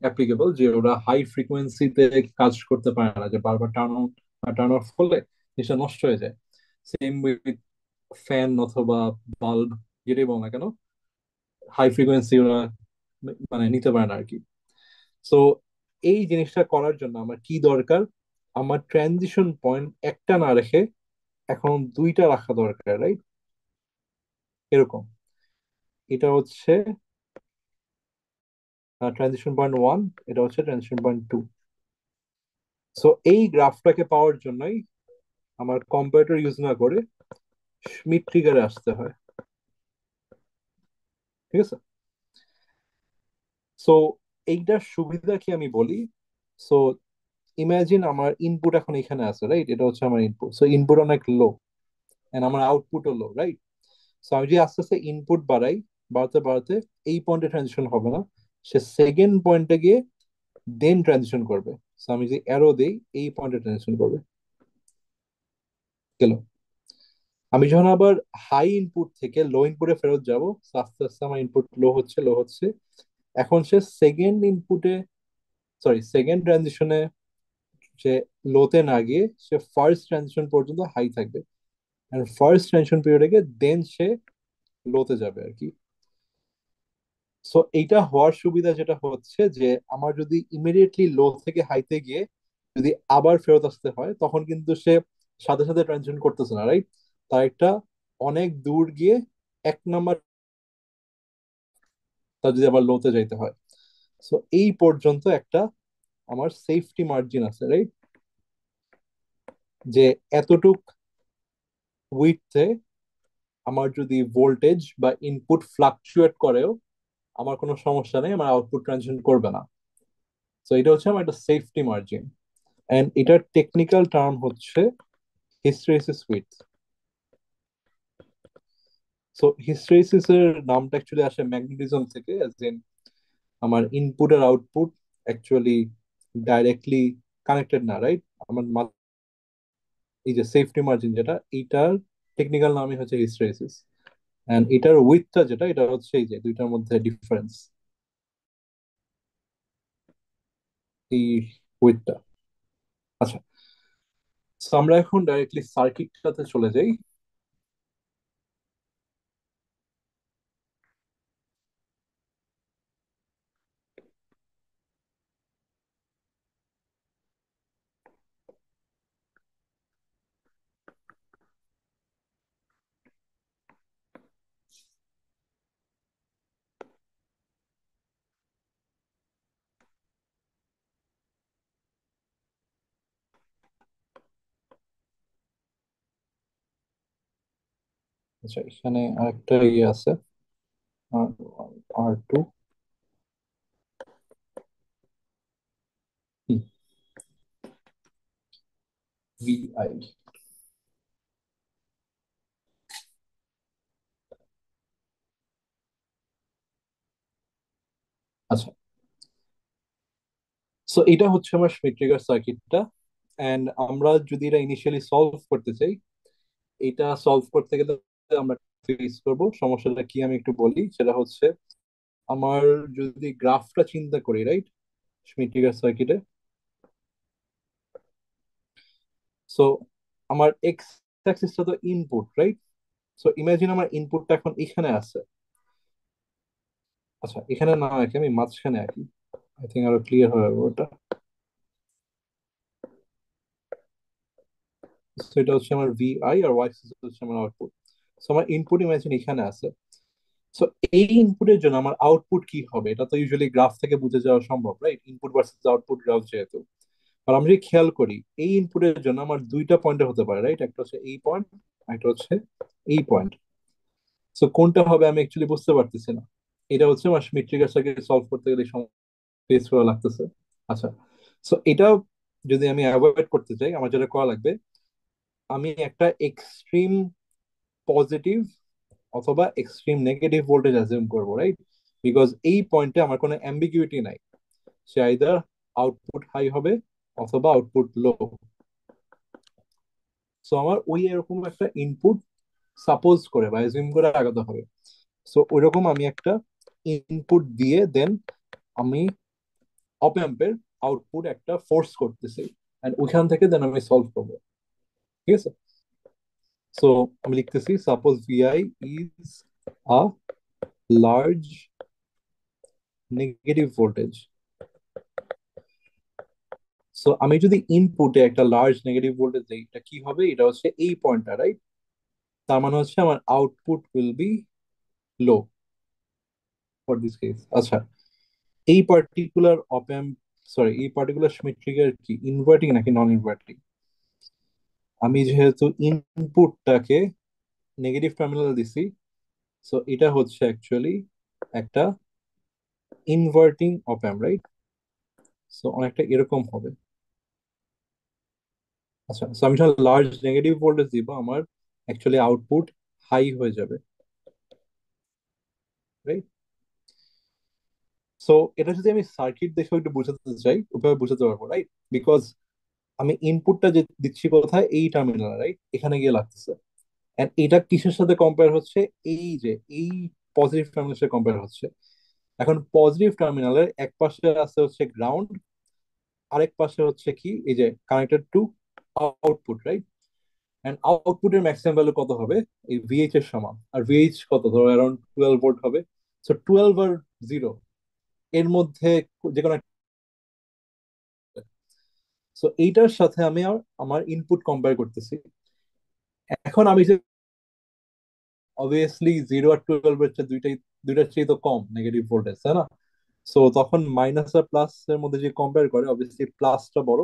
অ্যাপ্লিকেবল, যে ওরা হাই ফ্রিকোয়েন্সিতে কাজ করতে পারে না, যে বারবার টার্ন অন আর টার্ন অফ করলে জিনিসটা নষ্ট হয়ে যায়। সেম উইথ ফ্যান অথবা বাল্ব, যেটাই বল না কেন, হাই ফ্রিকোয়েন্সি ওরা মানে নিতে পারে না আর কি। সো এই জিনিসটা করার জন্য আমার কি দরকার? আমার ট্রানজিশন পয়েন্ট একটা না রেখে এখন দুইটা রাখা দরকার, রাইট? এরকম। এটা হচ্ছে ট্রানজিশন পয়েন্ট ওয়ান, এটা হচ্ছে ট্রানজিশন পয়েন্ট টু। সো এই গ্রাফটাকে পাওয়ার জন্যই আমার কম্পারেটর ইউজ না করে শ্মিট ট্রিগারে আসতে হয়, ঠিক আছে? সো এইটার সুবিধা কি আমি বলি। সো ইমাজিন আমার ইনপুট এখন এখানে আছে, রাইট? এটা হচ্ছে আমার ইনপুট। সো ইনপুট অনেক লো এন্ড আমার আউটপুটও লো, রাইট? সো আমি যদি আস্তে আস্তে ইনপুট বাড়াই, বাড়াতে বাড়াতে এই পয়েন্টে ট্রানজিশন হবে না, সে সেকেন্ড পয়েন্টে গিয়ে দেন ট্রানজিশন করবে। সো আমি যদি অ্যারো দেই, এই পয়েন্টে ট্রানজিশন করবে, গেল। আমি যখন আবার হাই ইনপুট থেকে লো ইনপুটে ফেরত যাব, আস্তে আস্তে আমার ইনপুট লো হচ্ছে লো হচ্ছে, এখন সে সেকেন্ড ইনপুটে, সরি সেকেন্ড ট্রানজিশনে সে লোতে না গিয়ে সে ফার্স্ট ট্রানজিশন পর্যন্ত হাই থাকবে, আর ফার্স্ট ট্রানজিশন পিরিয়ডে গিয়ে দেন সে লোতে যাবে আর কি। সো এইটা হওয়ার সুবিধা যেটা হচ্ছে যে আমার যদি ইমিডিয়েটলি লো থেকে হাইতে গিয়ে যদি আবার ফেরত আসতে হয়, তখন কিন্তু সে সাথে সাথে ট্রানজিশন করতেছে না, রাইট? তার একটা অনেক দূর গিয়ে এক নাম্বার, তার যদি আবার লোতে যাইতে হয়। সো এই পর্যন্ত একটা আমার সেফটি মার্জিন আছে, রাইট? যে এতটুক উইথে আমার যদি ভোল্টেজ বা ইনপুট ফ্লাকচুয়েট করেও আমার কোনো সমস্যা নেই, আমার আউটপুট ট্রানজিশন করবে না। সো এটা হচ্ছে আমার একটা সেফটি মার্জিন। এন্ড এটার টেকনিক্যাল টার্ম হচ্ছে হিস্টেরিসিস উইথ। সো হিস্টেরিসিস এর নামটা অ্যাকচুয়ালি আসে ম্যাগনেটিজম থেকে, as in আমার ইনপুট আর আউটপুট অ্যাকচুয়ালি ডাইরেক্টলি কানেক্টেড না, রাইট? আমার এই যে সেফটি মার্জিন যেটা, এইটার টেকনিক্যাল নামই হচ্ছে হিস্টেরিসিস। এন্ড এটার উইথটা যেটা, এটা হচ্ছে এই যে দুইটার মধ্যে ডিফারেন্স, এই উইথটা। আচ্ছা, so আমরা এখন ডাইরেক্টলি সার্কিটটাতে চলে যাই। আচ্ছা, এখানে আরেকটা ইয়ে আছে, আর টু, VI। আচ্ছা, সো এটা হচ্ছে আমার শ্মিট ট্রিগার সার্কিটটা। এন্ড আমরা যদি এটা ইনিশিয়ালি সলভ করতে চাই, এটা সলভ করতে গেলে আমরা ফেস করব সমস্যাটা কি আমি একটু বলি। সেটা হচ্ছে, আমার যদি গ্রাফটা চিন্তা করি, রাইট, শ্মিট ট্রিগার সার্কিটে, সো আমার এক্স অ্যাক্সিসটা তো ইনপুট, রাইট? সো ইমাজিন আমার ইনপুটটা এখন এখানে আছে। আচ্ছা, এখানে না আঁকি, আমি মাঝখানে আঁকি, আই থিঙ্ক আরো ক্লিয়ার হবে ওটা। তো এটা হচ্ছে আমার VI, আর ওয়াই হচ্ছে আমার আউটপুট। সো আমার ইনপুট ইমাজিন এখানে আছে। সো এই ইনপুটের জন্য আমার আউটপুট কি হবে, এটা তো ইউজুয়ালি গ্রাফ থেকে বুঝে যাওয়া সম্ভব, right? Input versus output graph যেহেতু। আর আমরা যদি খেয়াল করি, এই ইনপুটের জন্য আমার দুইটা পয়েন্টার হতে পারে, রাইট? একটা হচ্ছে এই পয়েন্ট, একটা হচ্ছে এই পয়েন্ট। সো কোনটা হবে আমি অ্যাকচুয়ালি বুঝতে পারতেছি না। এটা হচ্ছে আমার শ্মিট ট্রিগার সার্কিট সলভ করতে গেলে ফেস করা লাগতেছে। আচ্ছা, সো এটা যদি আমি অ্যাভয়েড করতে চাই, আমার যেটা করা লাগবে, আমি একটা এক্সট্রিম পজিটিভ অথবা এক্সট্রিম নেগেটিভ ভোল্টেজ অ্যাজিউম করবো, রাইট? বিকজ এই পয়েন্টে আমার কোনো অ্যাম্বিগুইটি নাই। সে আইদার আউটপুট হাই হবে অথবা আউটপুট লো। সো আমার ওই এরকম একটা ইনপুট সাপোজ করে বা অ্যাজিউম করে আগাতে হবে। সো ওইরকম আমি একটা ইনপুট দিয়ে দেন আমি অপ অ্যাম্পের আউটপুট একটা ফোর্স করতেছি, এন্ড ওইখান থেকে দেন আমি সলভ করবো। ঠিক আছে? সো আমি লিখতেছি, suppose VI is a large negative voltage. So আমি যদি ইনপুটে একটা লার্জ নেগেটিভ ভোল্টেজ দিই, এটা কি হবে? এটা হচ্ছে এই পয়েন্টটা, রাইট? তার মানে হচ্ছে আমার output will be low for this case. আচ্ছা, এই পার্টিকুলার অপ অ্যাম্প, সরি, এই পার্টিকুলার শ্মিট ট্রিগার কি ইনভার্টিং নাকি নন ইনভার্টিং? আমি যেহেতু ইনপুটটাকে নেগেটিভ টার্মিনাল দিছি, সো এটা হচ্ছে অ্যাকচুয়ালি একটা ইনভার্টিং অপ অ্যাম্প, রাইট? সো অনেকটা এরকম হবে। আচ্ছা, সো আমি যখন লার্জ নেগেটিভ ভোল্টেজ দিব, আমার অ্যাকচুয়ালি আউটপুট হাই হয়ে যাবে, রাইট? সো এটা যদি আমি সার্কিট দেখে একটু বোঝাতে চাই, ওইভাবে বোঝাতে পারবো, রাইট? বিকজ আমি ইনপুটটা যে দিচ্ছি কোথায়, এই টার্মিনাল, রাইট, এখানে গিয়ে লাগতেছে। এন্ড এটা কিসের সাথে কম্পেয়ার হচ্ছে? এই যে এই পজিটিভ টার্মিনালের সাথে কম্পেয়ার হচ্ছে। এখন পজিটিভ টার্মিনালের এক পাশে আছে হচ্ছে গ্রাউন্ড, আরেক পাশে হচ্ছে কি, এই যে connected to output, right? And আউটপুটের ম্যাক্সিমাম ভ্যালু কত হবে? এই VH এর সমান। আর VH কত, ধরো অ্যারাউন্ড 12 ভোল্ট হবে। সো 12 আর 0 এর মধ্যে যে কোনো একটা। সো এইটার সাথে আমি আমার ইনপুট কম্পেয়ার করতেছি। এখন আমি যে, অবভিয়াসলি 0 আর 12 এর চেয়ে দুইটার চেয়ে তো কম নেগেটিভ ভোল্টেজ, তাই না? সো তখন মাইনাস আর প্লাস এর মধ্যে যে কম্পেয়ার করে, অবভিয়াসলি প্লাসটা বড়।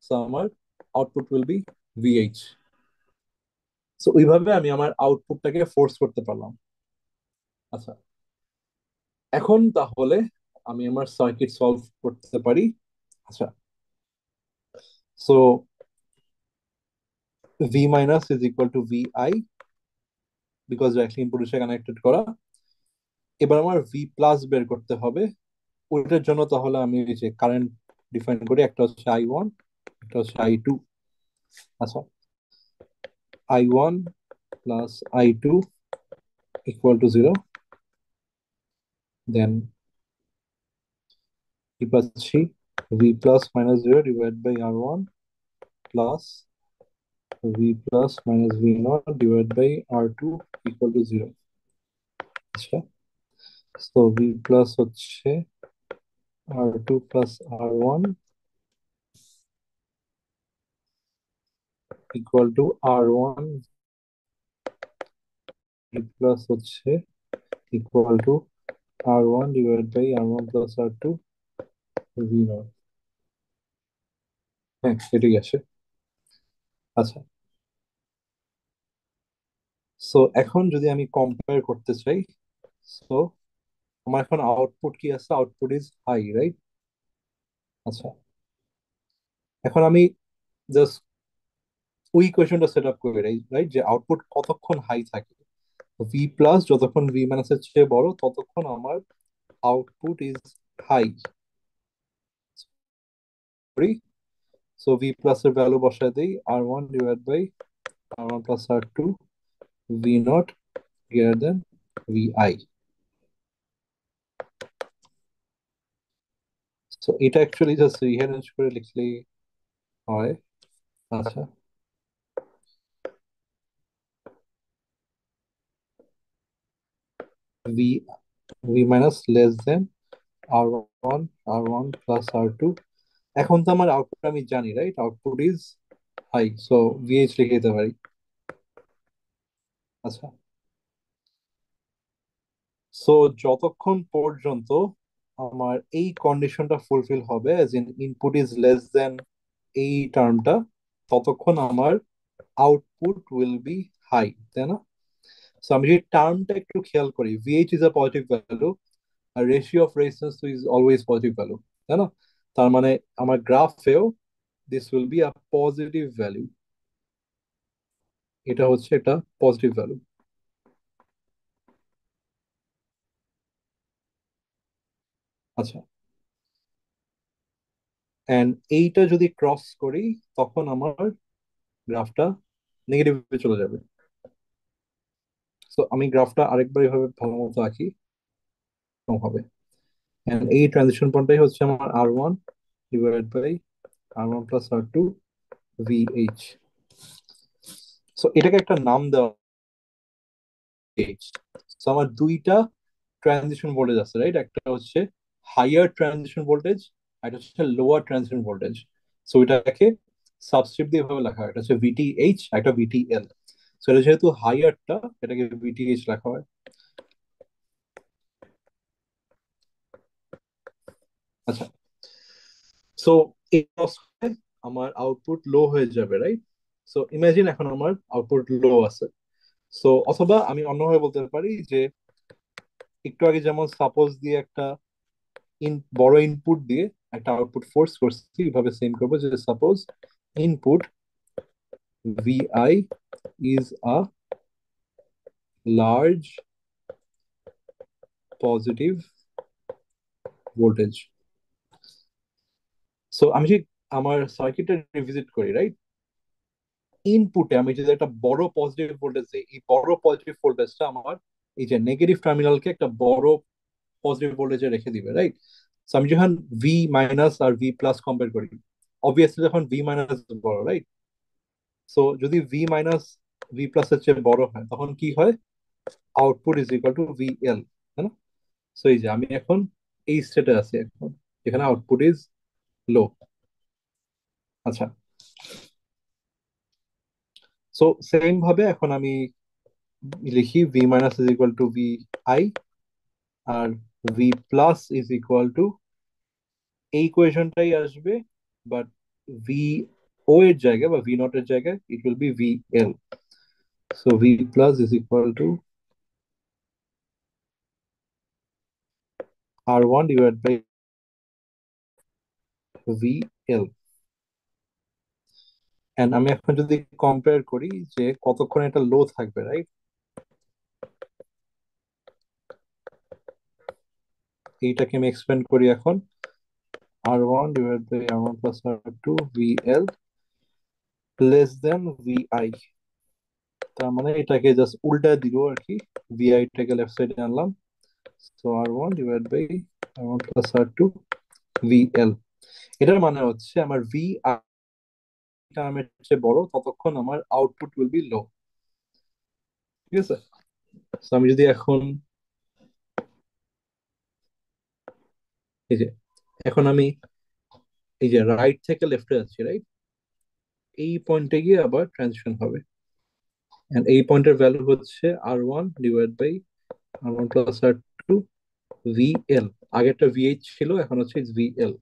সো আমার output will B VH। So ওইভাবে আমি আমার আউটপুটটাকে ফোর্স করতে পারলাম। আচ্ছা, এখন তাহলে আমি আমার সার্কিট সলভ করতে পারি। আচ্ছা, so V minus is equal to VI, because directly ইনপুটের সাথে কানেক্টেড করা। এবার আমার V প্লাস বের করতে হবে। ওইটার জন্য তাহলে আমি এই যে কারেন্ট ডিফাইন করি, একটা হচ্ছে I1, একটা হচ্ছে I2। আচ্ছা, I1 plus I2 equal to 0। দেন কি পাচ্ছি? V plus minus 0 divide by R1 plus V plus minus V naught divide by R2 equal to 0। আচ্ছা, তো ভি প্লাস হচ্ছে R2 plus R1 equal to R1, V plus হচ্ছে equal to R1 divide by R1 plus R2 V0। হ্যাঁ, এটাই আসে। আচ্ছা, সো এখন যদি আমি কম্পেয়ার করতে চাই, সো আমার এখন আউটপুট কি আছে, আউটপুট ইজ হাই, রাইট? আচ্ছা, এখন আমি জাস্ট ওই ইকুয়েশনটা সেট আপ করে রাইট, যে আউটপুট কতক্ষণ হাই থাকে। ভি প্লাস যতক্ষণ ভি মাইনাসের চেয়ে বড় ততক্ষণ আমার output is high. So V plus এর ভ্যালু বসায় দেই R1 divide by R1 plus R2, V naught greater than VI। So এটা অ্যাকচুয়ালি জাস্ট রিঅ্যারেঞ্জ করে লিখলেই হয়। আচ্ছা, V V minus less than R1, R1 plus R2। এখন তো আমার আউটপুট আমি জানি, right? Output is high, so VH লিখে দিতে পারি। আচ্ছা, সো যতক্ষণ পর্যন্ত আমার এই কন্ডিশনটা ফুলফিল হবে, as in input is less than এই টার্মটা, ততক্ষণ আমার আউটপুট উইল বি হাই, তাই না? সো আমি যদি টার্মটা একটু খেয়াল করি, VH is a positive value, আর ratio of resistance is always positive value, তাই না? তার মানে আমার গ্রাফেও this will be a positive value. এটা হচ্ছে একটা পজিটিভ ভ্যালু। আচ্ছা, এন্ড এইটা যদি ক্রস করি তখন আমার গ্রাফটা নেগেটিভে চলে যাবে। তো আমি গ্রাফটা আরেকবার এভাবে ভালো মতো আঁকি, এরকম হবে। And এই ট্রানজিশন পয়েন্টটাই হচ্ছে আমার R1 divide by R1 plus R2 VH। So এটাকে একটা নাম দেওয়া এইচ। সো আমার দুইটা ট্রানজিশন ভোল্টেজ আছে, রাইট? একটা হচ্ছে হাইয়ার ট্রানজিশন ভোল্টেজ, আর একটা হচ্ছে লোয়ার ট্রানজিশন ভোল্টেজ। সো এটাকে সাবস্ক্রিপ্ট দিয়ে ভাবে লেখা হয়, এটা হচ্ছে VTH, একটা VTL। সো এটা যেহেতু হাইয়ারটা, এটাকে VTH লেখা হয়। আচ্ছা, সো এই অবস্থায় আমার আউটপুট লো হয়ে যাবে, রাইট? সো ইমাজিন এখন আমার আউটপুট লো আছে। সো অথবা আমি অন্যভাবে বলতে পারি যে, একটু আগে যেমন সাপোজ দিয়ে একটা বড় ইনপুট দিয়ে একটা আউটপুট ফোর্স করছি, এইভাবে সেম করবো যে suppose input VI is a large positive voltage. So আমি যদি আমার সার্কিটটা রিভিজিট করি, রাইট, ইনপুটে আমি যদি একটা বড় পজিটিভ ভোল্টেজ দিই, এই বড় পজিটিভ ভোল্টেজটা আমার এই যে নেগেটিভ টার্মিনালকে একটা বড় পজিটিভ ভোল্টেজে রেখে দিবে, রাইট? সো আমি যখন ভি মাইনাস আর ভি প্লাস কম্পেয়ার করি, অবভিয়াসলি যখন ভি মাইনাস বড়, রাইট? সো যদি ভি মাইনাস ভি প্লাস এর চেয়ে বড় হয় তখন কি হয়? Output is equal two VL, তাই না? সো এই যে আমি এখন এই স্টেটে আছি এখন, যেখানে আউটপুট ইজ লো। আচ্ছা, সো সেম ভাবে এখন আমি লিখি V minus is equal to VI, আর V plus is equal to এই ইকুয়েশনটাই আসবে, বাট ভি ও এর জায়গায় বা ভি নট এর জায়গায় it will be VL। So V plus is equal to R1 divide by VL। And আমি এখন যদি কম্পেয়ার করি যে কতক্ষণ এটা লো থাকবে, রাইট, এইটাকে আমি এক্সপেন্ড করি এখন R1 divide by R1 plus R2 VL less than VI। তার মানে এটাকে জাস্ট উল্টা দিব আর কি, VI টাকে লেফট সাইডে আনলাম। So R1 divide by R1 plus R2 VL। এটার মানে হচ্ছে আমার ভি টার্মের চেয়ে বড় ততক্ষণ আমার আউটপুট উইল বি লো। ঠিক আছে? So আমি যদি এখন এই যে, এখন আমি এই যে রাইট থেকে লেফটে যাচ্ছি, রাইট, এই পয়েন্টে গিয়ে আবার ট্রানজিশন হবে। এন্ড এই পয়েন্টের ভ্যালু হচ্ছে R1 divide by R1 plus R2 VL। আগেরটা VH ছিল, এখন হচ্ছে VL।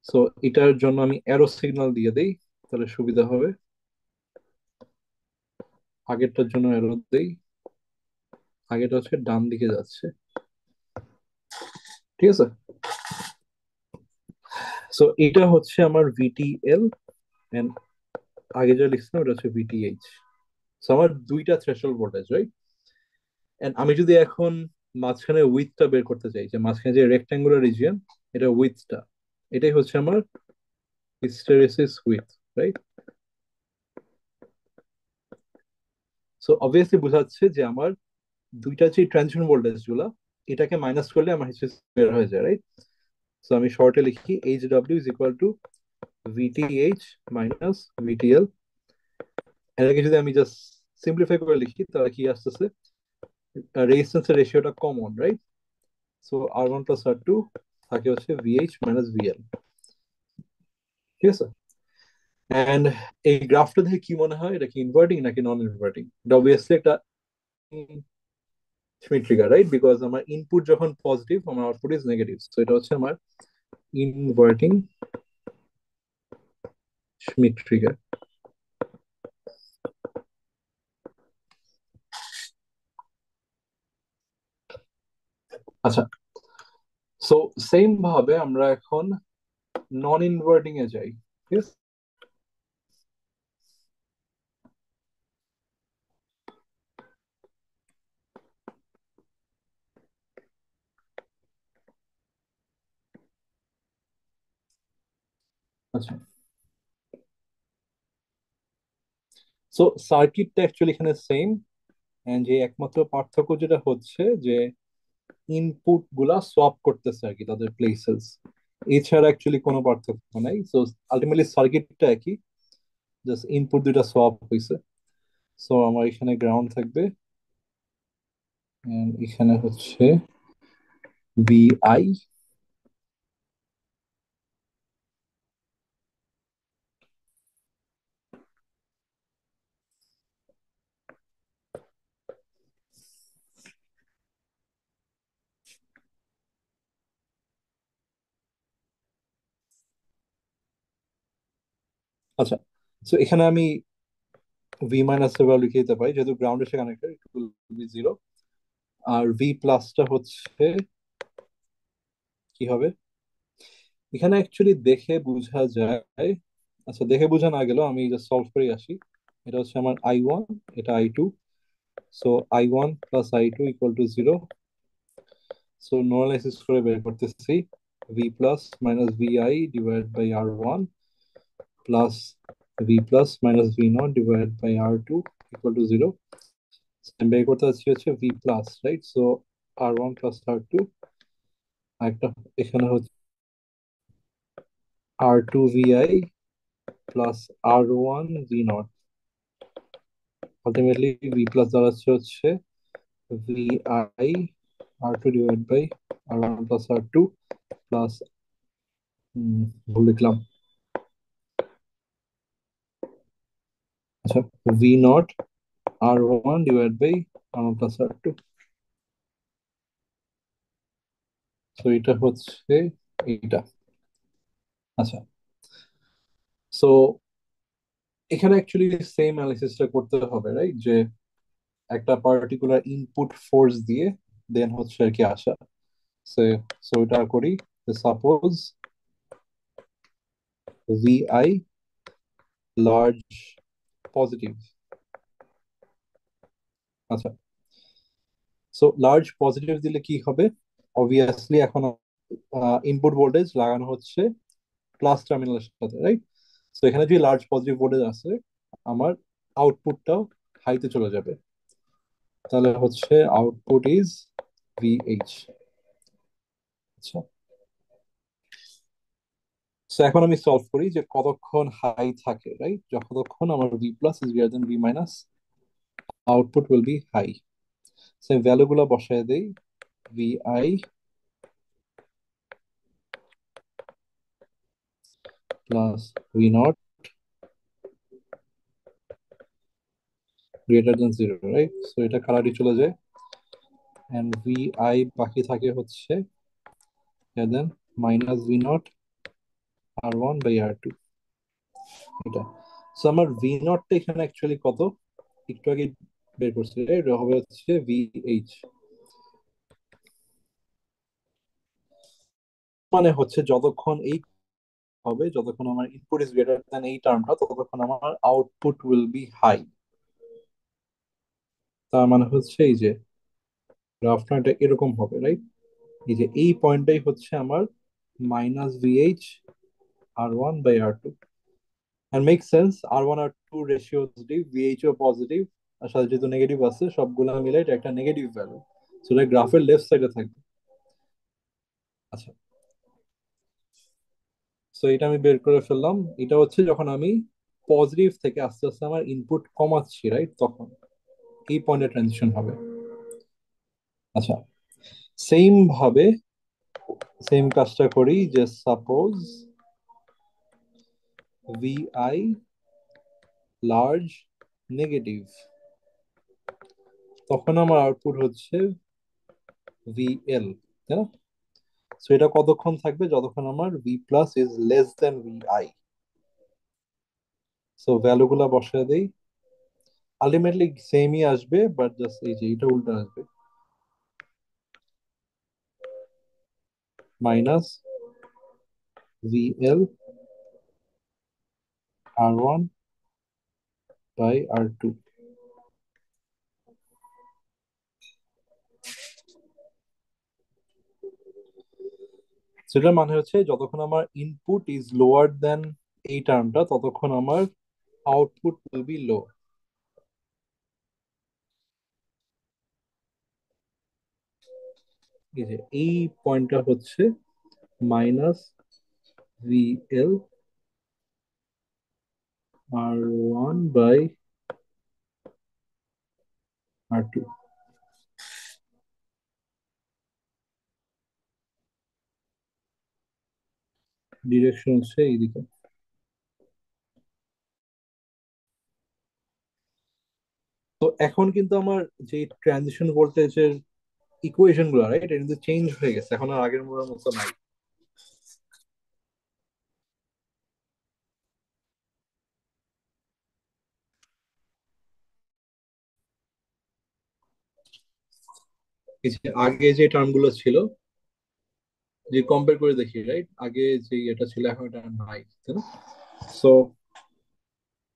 সো এটার জন্য আমি অ্যারো সিগন্যাল দিয়ে দেই, তাহলে সুবিধা হবে। আগেরটার জন্য এরো দেই, আগেরটা হচ্ছে ডান দিকে যাচ্ছে, ঠিক আছে। সো এটা হচ্ছে আমার ভিটিএল, এন্ড আগে যা লিখছিলাম এটা হচ্ছে ভিটিএইচ। সো আমার দুইটা থ্রেশহোল্ড ভোল্টেজ, রাইট। এন্ড আমি যদি এখন মাঝখানে উইথটা বের করতে চাই, যে মাঝখানে যে রেক্ট্যাঙ্গুলার রিজিয়ন, এটা উইথটা, এটাই হচ্ছে আমার hysteresis with, right. So obviously বোঝাচ্ছে যে আমার দুইটা যে ট্রানজিশন ভোল্টেজ গুলা, এটাকে মাইনাস করলে আমার হিস্টেরেসিস বের হয়ে যায়, রাইট। সো আমি শর্টে লিখি H W is equal to VTH minus VTL. এটাকে যদি আমি জাস্ট সিম্পলিফাই করে লিখি তাহলে কি আসতেছে, রেজিস্ট্যান্সের রেশিওটা common, right. So R one plus R two থাকে হচ্ছে ভিএইচ মাইনাস ভিএল, ঠিক আছে। এন্ড এই গ্রাফটা দেখে কি মনে হয়, এটা কি ইনভার্টিং নাকি নন ইনভার্টিং? এটা অবভিয়াসলি একটা শ্মিট ট্রিগার, রাইট, বিকজ আমার ইনপুট যখন পজিটিভ আমার আউটপুট ইজ নেগেটিভ, সো এটা হচ্ছে আমার ইনভার্টিং শ্মিট ট্রিগার। আচ্ছা, সো সেম ভাবে আমরা এখন নন ইনভার্টিং এ যাই, ঠিক আছে। আচ্ছা, সো সার্কিটটা অ্যাকচুয়ালি এখানে সেম, এন্ড যে একমাত্র পার্থক্য যেটা হচ্ছে যে ইনপুট গুলা সোয়াপ করতেছে আর কি, তাদের প্লেসেস। এছাড়া অ্যাকচুয়ালি কোনো পার্থক্য নাই। সো আলটিমেটলি সার্কিটটা একই, জাস্ট ইনপুট দুইটা সোয়াপ হয়েছে। সো আমার এখানে গ্রাউন্ড থাকবে, and এখানে হচ্ছে ভিআই। আচ্ছা, সো এখানে আমি ভি মাইনাস এর ভ্যালু লিখে দিতে পারি, যেহেতু গ্রাউন্ডের সাথে connected, it will be zero. আর ভি প্লাসটা হচ্ছে কি হবে, এখানে অ্যাকচুয়ালি দেখে বোঝা যায়। আচ্ছা, দেখে বোঝা না গেলেও আমি জাস্ট সলভ করে আসি। এটা হচ্ছে আমার আই ওয়ান, এটা I two. So I one plus I two equal to zero. So নোয়ালাইসিস করে বের করতেছি V plus minus VI divide by R one plus V plus minus V naught divide by R two equal to zero. বের করতে যাচ্ছি হচ্ছে V plus, right. So R one plus R two, একটা এখানে হচ্ছে R two VI plus R one V naught. Ultimately V plus দাঁড়াচ্ছে হচ্ছে VI R two divide by R one plus R two plus, ভুল লিখলাম, আচ্ছা, V naught R one divide by R one plus R two. তো এটা হচ্ছে এইটা। আচ্ছা, সো এখানে অ্যাকচুয়ালি সেম অ্যানালিসিসটা করতে হবে, রাইট, যে একটা পার্টিকুলার ইনপুট ফোর্স দিয়ে দেন হচ্ছে আর কি আসা। সো সো এটা করি, সাপোজ ভিআই লার্জ পজিটিভ। আচ্ছা, সো লার্জ পজিটিভ দিলে কি হবে, অবভিয়াসলি এখন ইনপুট ভোল্টেজ লাগানো হচ্ছে প্লাস টার্মিনালের সাথে, রাইট। সো এখানে যদি লার্জ পজিটিভ ভোল্টেজ আছে, আমার আউটপুটটাও হাইতে চলে যাবে, তাহলে হচ্ছে আউটপুট ইজ ভিএইচ। আচ্ছা, সো এখন আমি সলভ করি যে কতক্ষণ হাই থাকে, রাইট, যতক্ষণ আমার V plus is greater than V minus, output will be high. So value গুলো বসায় দেই, VI plus V naught greater than zero, right. So এটা কালারই চলে যায়, এন্ড ভিআই বাকি থাকে হচ্ছে then minus V naught R one by R two, এটা। সো আমার ভি নটটা এখানে অ্যাকচুয়ালি কত, একটু আগে বের করছি, এটা হবে হচ্ছে VH। মানে হচ্ছে যতক্ষণ এই হবে, যতক্ষণ আমার ইনপুট ইজ গ্রেটার দ্যান এই টার্মটা, ততক্ষণ আমার আউটপুট উইল বি হাই। তার মানে হচ্ছে এই যে গ্রাফটা এটা এরকম হবে, রাইট? এই যে এই পয়েন্টটাই হচ্ছে আমার -VH R1/R2। and make sense, R1 R2 ratio positive, VH O positive, আর সাথে যেহেতু নেগেটিভ আছে সবগুলো মিলে এটা একটা নেগেটিভ ভ্যালু। সো এটা গ্রাফের লেফট সাইডে থাকবে। আচ্ছা, সো এটা আমি বের করে ফেললাম। এটা হচ্ছে যখন আমি পজিটিভ থেকে আস্তে আস্তে আমার ইনপুট কমাচ্ছি, রাইট? তখন এই পয়েন্টে ট্রানজিশন হবে। আচ্ছা, সেম ভাবে সেম কাজটা করি যে সাপোজ VI লার্জ নেগেটিভ, তখন আমার আউটপুট হচ্ছে VL, তাই না? সো এটা কতক্ষণ থাকবে? যতক্ষণ আমার V plus is less than VI। So value গুলা বসায় দেই, আলটিমেটলি সেমই আসবে, বাট জাস্ট এই যে এটা উল্টা আসবে, -VL R1/R2। সেটার মানে হচ্ছে যতক্ষণ আমার ইনপুট ইজ লোয়ার দেন এই টার্মটা, ততক্ষণ আমার আউটপুট উইল বি লো। এই যে এই পয়েন্টটা হচ্ছে -VL R1/R2। ডিরেকশন হচ্ছে এইদিকে। তো এখন কিন্তু আমার যে ট্রানজিশন ভোল্টেজের ইকুয়েশন গুলো, রাইট, এটা কিন্তু চেঞ্জ হয়ে গেছে, এখন আর আগের মতো নাই। এই যে আগে যে টার্ম গুলো ছিল, যে কম্পেয়ার করে দেখি, রাইট, আগে যে এটা ছিল এখন এটা নাই, তাই না? সো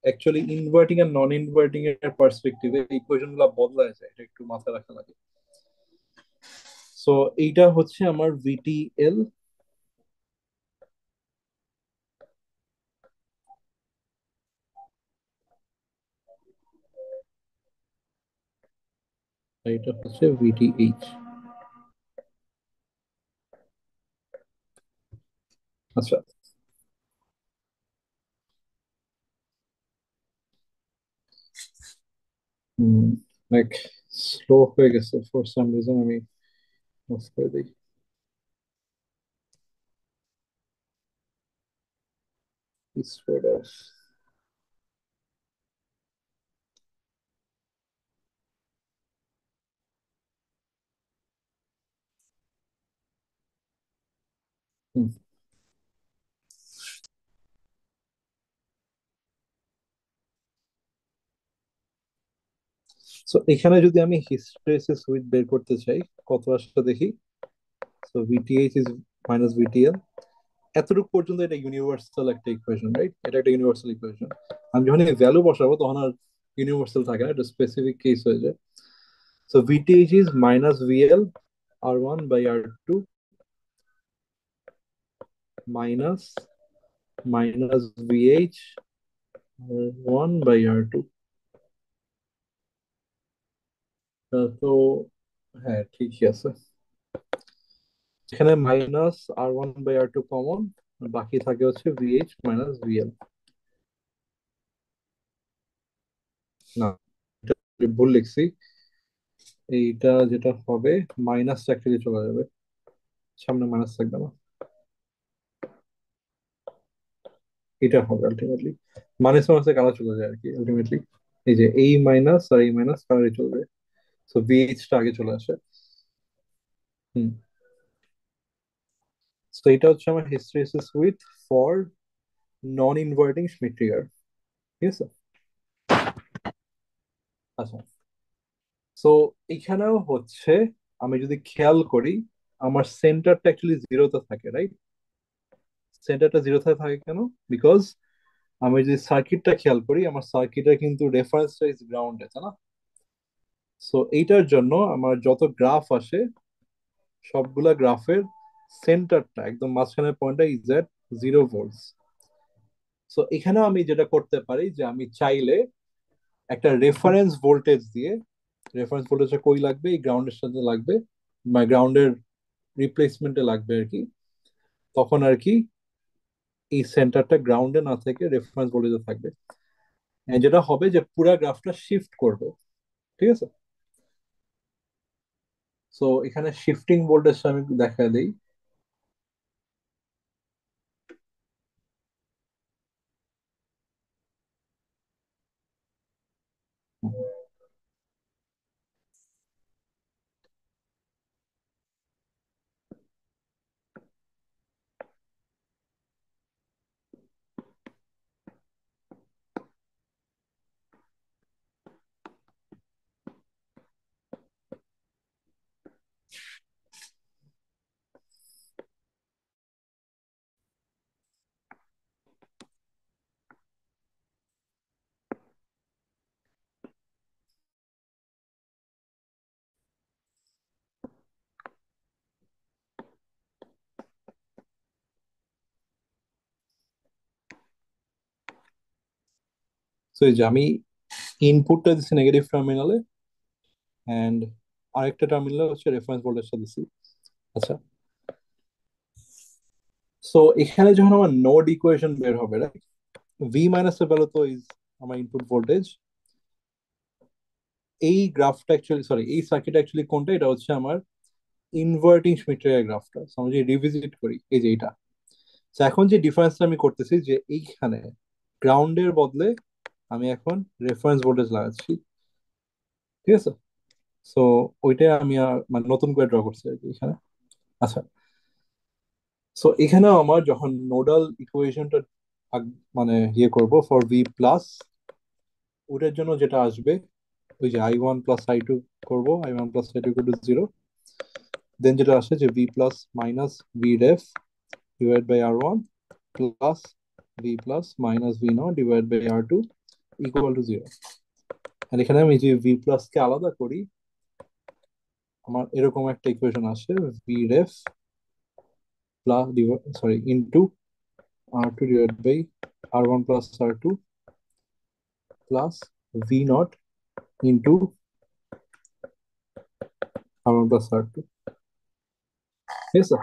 অ্যাকচুয়ালি ইনভার্টিং আর নন ইনভার্টিং এর পার্সপেক্টিভে ইকুয়েশন গুলো বদলায় যায়, এটা একটু মাথায় রাখা লাগে। সো এইটা হচ্ছে আমার VTL, এটা হচ্ছে VTH। আচ্ছা, লাইক স্লো হয়ে গেছে ফর সাম রিজন, আমি অফ করে দিই। Sort of. সো এখানে যদি আমি হিস্টেরিসিস উইথ বের করতে চাই, কত আসলে দেখি। সো VTH ইজ -VTL, এতটুকু পর্যন্ত এটা ইউনিভার্সাল একটা ইকুয়েশন, রাইট? এটা একটা ইউনিভার্সাল ইকুয়েশন। আমি যখন এই ভ্যালু বসাবো তখন আর ইউনিভার্সাল থাকে না, এটা স্পেসিফিক কেস হয়ে যায়। So VTH is -VL R1/R2 minus VH R1/R2। তো হ্যাঁ, ঠিকই আছে। এখানে -R1/R2 কমন, বাকি থাকে হচ্ছে VH -VL। না, এটা ভুল লিখছি। এইটা যেটা হবে, মাইনাসটা অ্যাকচুয়ালি চলে যাবে, সামনে মাইনাস থাকবে না। এটা হবে আলটিমেটলি, মাইনাস মাইনাসে কালা চলে যায় আর কি আলটিমেটলি। এই যে এই মাইনাস আর এই মাইনাস কালারে চলে যায়। সো VH টা আগে চলে আসে। হুম। তো এটা হচ্ছে আমার hysteresis with for non inverting Schmidt trigger. ঠিক আছে। আচ্ছা, সো এখানেও হচ্ছে, আমি যদি খেয়াল করি, আমার সেন্টারটা অ্যাকচুয়ালি জিরোতে থাকে, রাইট? সেন্টারটা জিরোতে থাকে কেন? বিকজ আমি যদি সার্কিটটা খেয়াল করি, আমার সার্কিটের কিন্তু রেফারেন্সটা ইজ গ্রাউন্ডে, তাই না? সো এইটার জন্য আমার যত গ্রাফ আসে, সবগুলা গ্রাফের সেন্টারটা একদম মাঝখানের পয়েন্টটা ইজ এট 0 ভোল্টস। সো এখানেও আমি যেটা করতে পারি যে আমি চাইলে একটা রেফারেন্স ভোল্টেজ দিয়ে, রেফারেন্স ভোল্টেজটা কই লাগবে? এই গ্রাউন্ডের সাথে লাগবে, বা গ্রাউন্ডের রিপ্লেসমেন্টে লাগবে আর কি। তখন আর কি এই সেন্টারটা গ্রাউন্ডে না থেকে রেফারেন্স ভোল্টেজে থাকবে। And যেটা হবে যে পুরা গ্রাফটা শিফট করবে, ঠিক আছে? সো এখানে শিফটিং ভোল্টেজটা আমি দেখা দিই। সো এই যে আমি ইনপুটটা দিচ্ছি নেগেটিভ টার্মিনালে, অ্যান্ড আরেকটা টার্মিনালে হচ্ছে রেফারেন্স ভোল্টেজটা দিচ্ছি। আচ্ছা, সো এখানে যখন আমার নোড ইকুয়েশন বের হবে, রাইট, ভি মাইনাস এর ভ্যালু তো ইজ আমার ইনপুট ভোল্টেজ। এই গ্রাফটা অ্যাকচুয়ালি, সরি, এই সার্কিট অ্যাকচুয়ালি কোনটা? এটা হচ্ছে আমার ইনভার্টিং শ্মিটারের গ্রাফটা। আমি যদি রিভিজিট করি, এই যে এটা। তো এখন যে ডিফারেন্সটা আমি করতেছি, যে এইখানে গ্রাউন্ডের বদলে আমি এখন রেফারেন্স ভোল্টেজ লাগাচ্ছি, ঠিক আছে? সো ওইটাই আমি মানে নতুন করে ড্র করছি আর কি এখানে। আচ্ছা, সো এখানেও আমার যখন নোডাল ইকুয়েশনটা মানে ইয়ে করব ফর ভি প্লাস, ওটার জন্য যেটা আসবে, ওই যে I1 + I2 করবো, I1 + I2 = 0। দেন যেটা আসে যে V plus minus V ref divide by R1 plus V plus minus V naught divide by R2 equal to 0। আর এখানে আমি যে ভি প্লাস কে আলাদা করি, আমার এরকম একটা ইকুয়েশন আসে, V ref plus, sorry, into R2 divide by R1 plus R2 plus V naught into R1 plus R2, ঠিক আছে?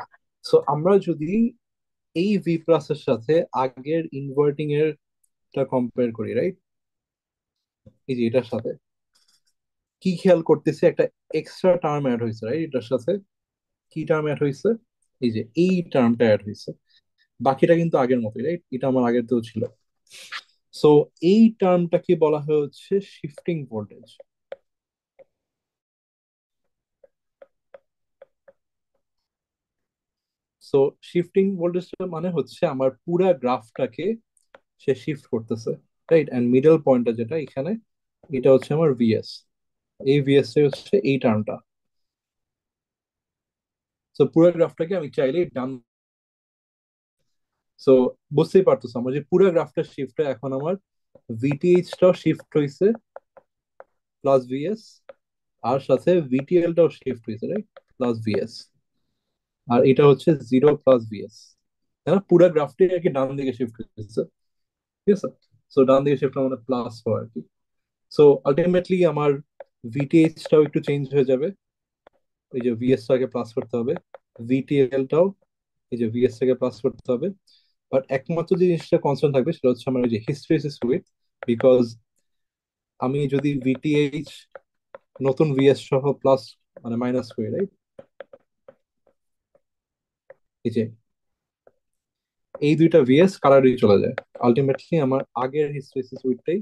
সো আমরা যদি এই ভি প্লাস এর সাথে আগের ইনভার্টিং এর টা কম্পেয়ার করি, রাইট, এই যে এটার সাথে, কি খেয়াল করতেছি? একটা এক্সট্রা টার্ম অ্যাড হয়েছে, রাইট, এটার সাথে। কি টার্ম অ্যাড হয়েছে? এই যে এই টার্মটা অ্যাড হয়েছে। বাকিটা কিন্তু আগের মতোই, রাইট, এটা আমার আগের তো ছিল। সো এই টার্মটাকে বলা হয় হচ্ছে শিফটিং ভোল্টেজ। সো শিফটিং ভোল্টেজটা মানে হচ্ছে আমার পুরা গ্রাফটাকে সে শিফট করতেছে, রাইট? এন্ড মিডল পয়েন্টটা যেটা এখানে, এটা হচ্ছে আমার ভিএস। এই ভিএস হচ্ছে এই টার্মটা। সো পুরো গ্রাফটাকে আমি চাইলে ডান, সো বুঝতেই পারতেছো আমার যে পুরো গ্রাফটা শিফট হয়, এখন আমার ভিটিএইচ টাও শিফট হয়েছে প্লাস ভিএস, আর সাথে ভিটিএল টাও শিফট হয়েছে, রাইট, প্লাস ভিএস। আর এটা হচ্ছে 0 প্লাস ভিএস, তাই না? পুরো গ্রাফটি আর কি ডান দিকে শিফট হয়েছে, ঠিক আছে? সো ডান দিকে শিফট মানে প্লাস হয় আর কি। সো আলটিমেটলি আমার ভিটিএইচ টাও একটু চেঞ্জ হয়ে যাবে, এই যে ভিএস টাকে প্লাস করতে হবে, ভিটিএল টাও এই যে ভিএস টাকে প্লাস করতে হবে। বাট একমাত্র যে জিনিসটা কনসার্ন থাকবে সেটা হচ্ছে আমার এই যে হিস্ট্রেসিস উইথ, বিকজ আমি যদি ভিটিএইচ নতুন ভিএস সহ প্লাস মানে মাইনাস করি, রাইট, এই যে এই দুইটা ভিএস কালারই চলে যায়, আলটিমেটলি আমার আগের হিস্ট্রেসিস উইথটাই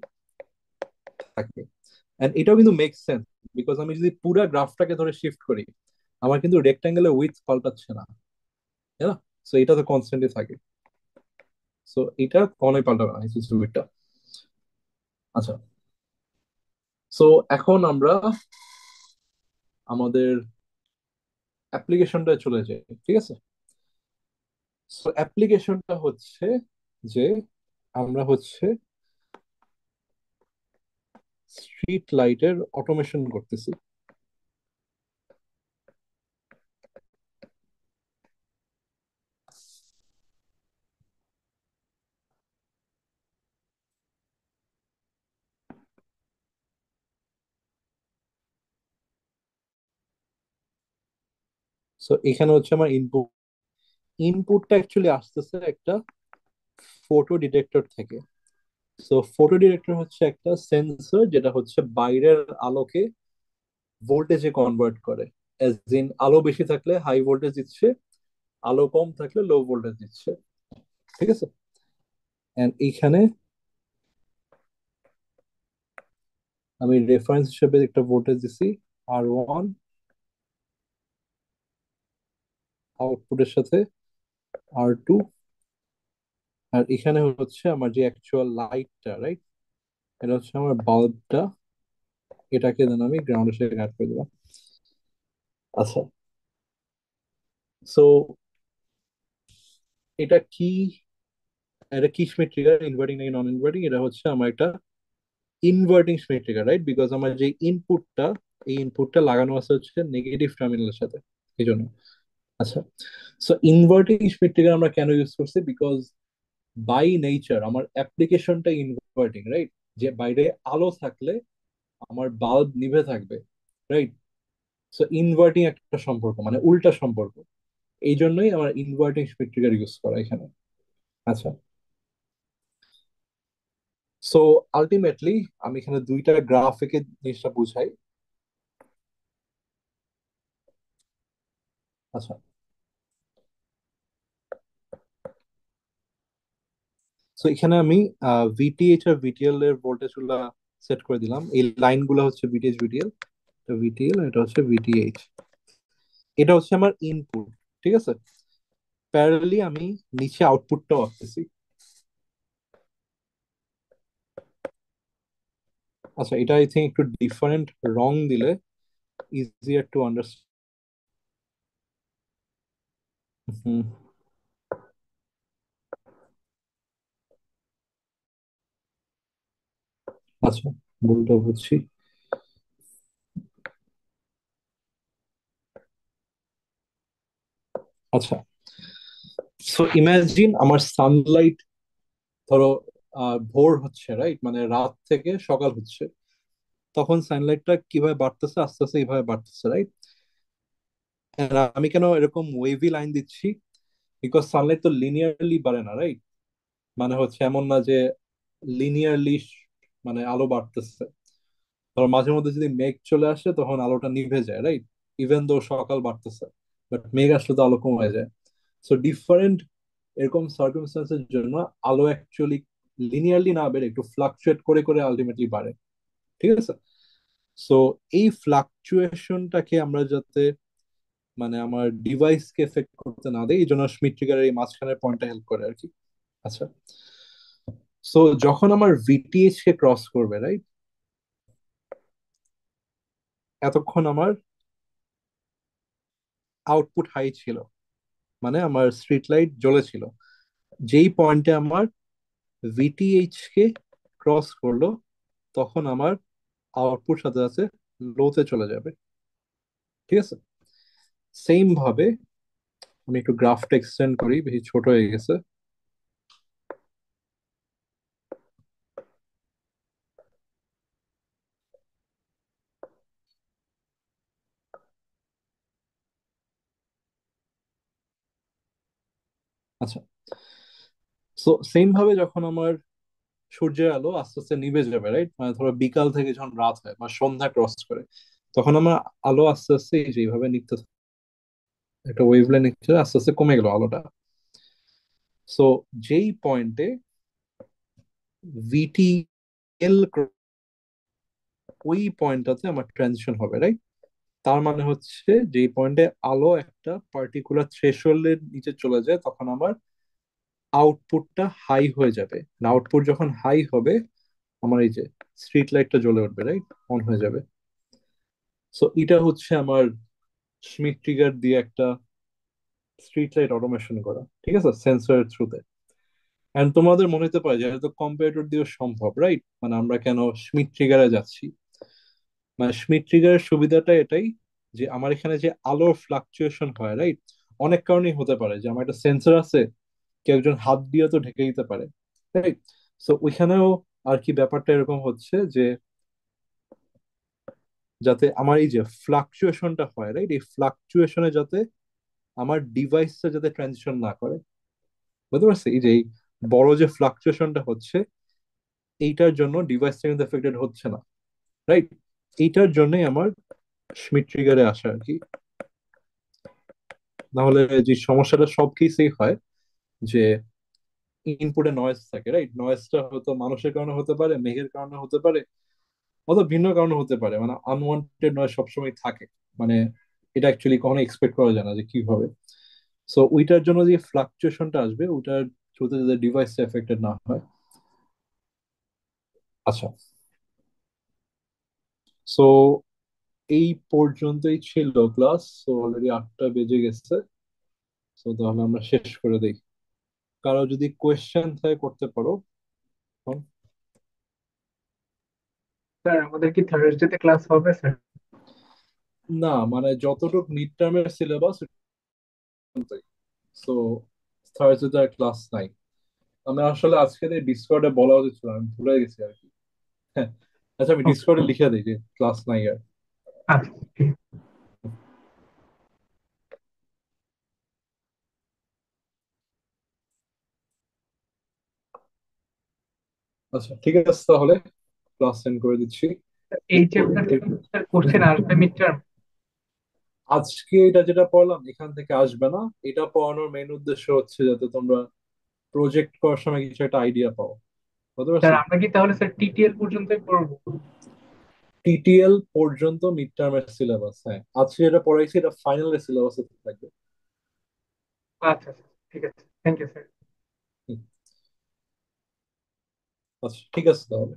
থাকবে। এন্ড এটাও কিন্তু মেক সেন্স, বিকজ আমি যদি পুরো গ্রাফটাকে ধরে শিফট করি, আমার কিন্তু রেক্টাঙ্গেলের উইথ পাল্টাচ্ছে না, তাই না? সো এটা তো কনস্ট্যান্টই থাকে। সো এটা কখনোই পাল্টাবে না হিস্ট্রেসিস উইথটা। আচ্ছা, সো এখন আমরা আমাদের অ্যাপ্লিকেশনটা চলে যাই, ঠিক আছে? সো অ্যাপ্লিকেশনটা হচ্ছে যে আমরা হচ্ছে স্ট্রিট লাইটের অটোমেশন করতেছি। সো এখানে হচ্ছে আমার ইনপুটটা অ্যাকচুয়ালি আসতেছে একটা ফটো ডিটেক্টর থেকে। সো ফটো ডিটেক্টর হচ্ছে একটা সেন্সর যেটা হচ্ছে বাইরের আলোকে ভোল্টেজে কনভার্ট করে। এজ ইন আলো বেশি থাকলে হাই ভোল্টেজ দিচ্ছে, আলো কম থাকলে লো ভোল্টেজ দিচ্ছে, ঠিক আছে? এন্ড এইখানে আমি রেফারেন্স হিসেবে একটা ভোল্টেজ দিছি R1 আউটপুটের সাথে, R2, আর এখানে হচ্ছে আমার যে অ্যাকচুয়াল লাইটটা, রাইট? এটা হচ্ছে আমার বাল্বটা, এটাকে দেন আমি গ্রাউন্ডের সাথে কাট করে দিলাম। আচ্ছা, সো এটা কি, এটা কি স্মিথ ট্রিগার, ইনভার্টিং নাকি নন ইনভার্টিং? এটা হচ্ছে আমার একটা inverting Smith trigger, right? Because আমার যে ইনপুটটা, এই ইনপুটটা লাগানো আছে হচ্ছে নেগেটিভ টার্মিনালের সাথে, এই জন্য। আচ্ছা, সো ইনভার্টিং স্মিথ ট্রিগার আমরা কেন ইউজ করছি? বিকজ বাই নেচার আমার অ্যাপ্লিকেশনটা ইনভার্টিং, রাইট? যে বাইরে আলো থাকলে আমার বাল্ব নিভে থাকবে, রাইট? সো ইনভার্টিং একটা সম্পর্ক, মানে উল্টা সম্পর্ক। এই জন্যই আমার ইনভার্টিং স্পিড ট্রিগার ইউজ করা এখানে। আচ্ছা, সো আলটিমেটলি আমি এখানে দুইটা গ্রাফ এঁকে জিনিসটা বুঝাই। আচ্ছা, সো এখানে আমি ভিটিএইচ আর ভিটিএল এর ভোল্টেজ গুলা সেট করে দিলাম। এই লাইন গুলা হচ্ছে ভিটিএইচ ভিটিএল, এটা ভিটিএল, এটা হচ্ছে ভিটিএইচ। এটা হচ্ছে আমার ইনপুট, ঠিক আছে? প্যারালালি আমি নিচে আউটপুটটাও আঁকতেছি। আচ্ছা, এটা আই থিঙ্ক একটু ডিফারেন্ট রং দিলে ইজিয়ার টু আন্ডারস্ট্যান্ড। হুম, আচ্ছা, ভুলটা বুঝছি। আচ্ছা, সো ইমাজিন আমার সানলাইট, ধরো ভোর হচ্ছে, রাইট? মানে রাত থেকে সকাল হচ্ছে, তখন সানলাইটটা কিভাবে বাড়তেছে, আস্তে আস্তে এইভাবে বাড়তেছে, রাইট? আমি কেন এরকম ওয়েভি লাইন দিচ্ছি? বিকজ সানলাইট তো লিনিয়ারলি বাড়ে না, রাইট? মানে হচ্ছে এমন না যে লিনিয়ারলি মানে আলো বাড়তেছে। ধরো মাঝে মধ্যে যদি মেঘ চলে আসে তখন আলোটা নিভে যায়, রাইট? ইভেন দো সকাল বাড়তেছে, বাট মেঘ আসলে তো আলো কমে যায়। সো ডিফারেন্ট এরকম সার্কামস্টান্সের জন্য আলো অ্যাকচুয়ালি লিনিয়ারলি না বেড়ে একটু ফ্লাকচুয়েট করে করে আলটিমেটলি বাড়ে, ঠিক আছে? সো এই ফ্লাকচুয়েশনটাকে আমরা যাতে মানে আমার ডিভাইসকে এফেক্ট করতে না দেয়, এই জন্য স্মিথ ট্রিগারের এই মাঝখানের পয়েন্টটা হেল্প করে আর কি। আচ্ছা, সো যখন আমার ভিটিএইচ কে ক্রস করবে, রাইট? এতক্ষণ আমার আউটপুট হাই ছিল, মানে আমার স্ট্রিট লাইট জ্বলেছিল। যেই পয়েন্টে আমার ভিটিএইচ কে ক্রস করলো, তখন আমার আউটপুট সাথে সাথে লোতে চলে যাবে, ঠিক আছে? সেম ভাবে আমি একটু গ্রাফটা এক্সটেন্ড করি, বেশি ছোট হয়ে গেছে। আচ্ছা, সো সেম ভাবে যখন আমার সূর্যের আলো আস্তে আস্তে নিভে যাবে, রাইট? মানে ধরো বিকাল থেকে যখন রাত হয় বা সন্ধ্যা ক্রস করে, তখন আমার আলো আস্তে আস্তে এই যে এইভাবে নিতে একটা ওয়েভলেন্থ নিচ্ছে, আস্তে আস্তে কমে গেল আলোটা। সো যেই পয়েন্টে ভিটিএল, ওই পয়েন্টটাতে আমার ট্রানজিশন হবে, রাইট? তার মানে হচ্ছে যে পয়েন্টে আলো একটা পার্টিকুলার থ্রেশহোল্ডের নিচে চলে যায়, তখন আমার আউটপুটটা হাই হয়ে যাবে। আউটপুট যখন হাই হবে, আমার এই যে স্ট্রিট লাইটটা জ্বলে উঠবে, রাইট? অন হয়ে যাবে। সো এটা হচ্ছে আমার স্মিথ ট্রিগার দিয়ে একটা স্ট্রিট লাইট অটোমেশন করা, ঠিক আছে, সেন্সরের থ্রুতে। এন্ড তোমাদের মনে হতে পারে যে এটা তো কম্পিউটার দিয়ে সম্ভব, রাইট? মানে আমরা কেন স্মিথ ট্রিগারে যাচ্ছি? মানে স্মিথ ট্রিগারের সুবিধাটা এটাই যে আমার এখানে যে আলোর ফ্লাকচুয়েশন হয়, রাইট, অনেক কারণেই হতে পারে। যে আমার একটা সেন্সর আছে, কেউ একজন হাত দিয়ে তো ঢেকে দিতে পারে, রাইট? সো ওইখানেও আর কি ব্যাপারটা এরকম হচ্ছে যে যাতে আমার এই যে ফ্লাকচুয়েশনটা হয়, রাইট, এই ফ্লাকচুয়েশনে যাতে আমার ডিভাইসটা যাতে ট্রানজিশন না করে। বুঝতে পারছি? এই যে এই বড় যে ফ্লাকচুয়েশনটা হচ্ছে, এইটার জন্য ডিভাইসটা কিন্তু এফেক্টেড হচ্ছে না, রাইট? এইটার জন্যই আমার স্মিথ ট্রিগারে আসা আর কি। নাহলে যে সমস্যাটা সব কেসেই হয় যে ইনপুটে নয়েজ থাকে, রাইট? নয়েজটা হয়তো মানুষের কারণে হতে পারে, মেঘের কারণে হতে পারে, অথবা ভিন্ন কারণে হতে পারে। মানে আনওয়ান্টেড নয়েজ সবসময় থাকে। মানে এটা অ্যাকচুয়ালি কখনো এক্সপেক্ট করা যায় না যে কি হবে। সো ওইটার জন্য যে ফ্লাকচুয়েশনটা আসবে, ওইটার থ্রুতে যাতে ডিভাইসটা এফেক্টেড না হয়। আচ্ছা, সো এই পর্যন্তই ছিল ক্লাস। তো অলরেডি 8টা বেজে গেছে। তো তাহলে আমরা শেষ করে দিই। কারো যদি কোয়েশ্চেন থাকে করতে পারো এখন। স্যার আমাদের কি থার্সডেতে ক্লাস হবে স্যার? না, মানে যতটুকু মিড টার্মের সিলেবাস, সো থার্সডে আর ক্লাস নাই। আমি আসলে আজকে ডিসকর্ডে বলা উচিত ছিল, আমি ভুলে গেছি আর কি। হ্যাঁ, আচ্ছা, আমি ওকে। ডিসকর্ডে লিখে দিই যে ক্লাস নাই আর। আচ্ছা ঠিক আচ্ছা, ঠিক আছে, তাহলে ক্লাস সেন্ড করে দিচ্ছি। আছে। এই চ্যাপ্টার থেকে স্যার কোশ্চেন আসবে মিড টার্ম? আজকে এটা যেটা পড়লাম এখান থেকে আসবে না। এটা পড়ানোর মেইন উদ্দেশ্য হচ্ছে যাতে তোমরা প্রজেক্ট করার সময় কিছু একটা আইডিয়া পাও। বুঝতে স্যার পারছি? আমরা কি তাহলে স্যার টিটিএল পর্যন্তই পড়বো? টিটিএল পর্যন্ত মিড টার্মের সিলেবাস, হ্যাঁ। আজকে যেটা পড়াইছি এটা ফাইনালের সিলেবাসে থাকবে। আচ্ছা স্যার ঠিক আছে, থ্যাংক ইউ স্যার। হুম, আচ্ছা, ঠিক আছে তাহলে।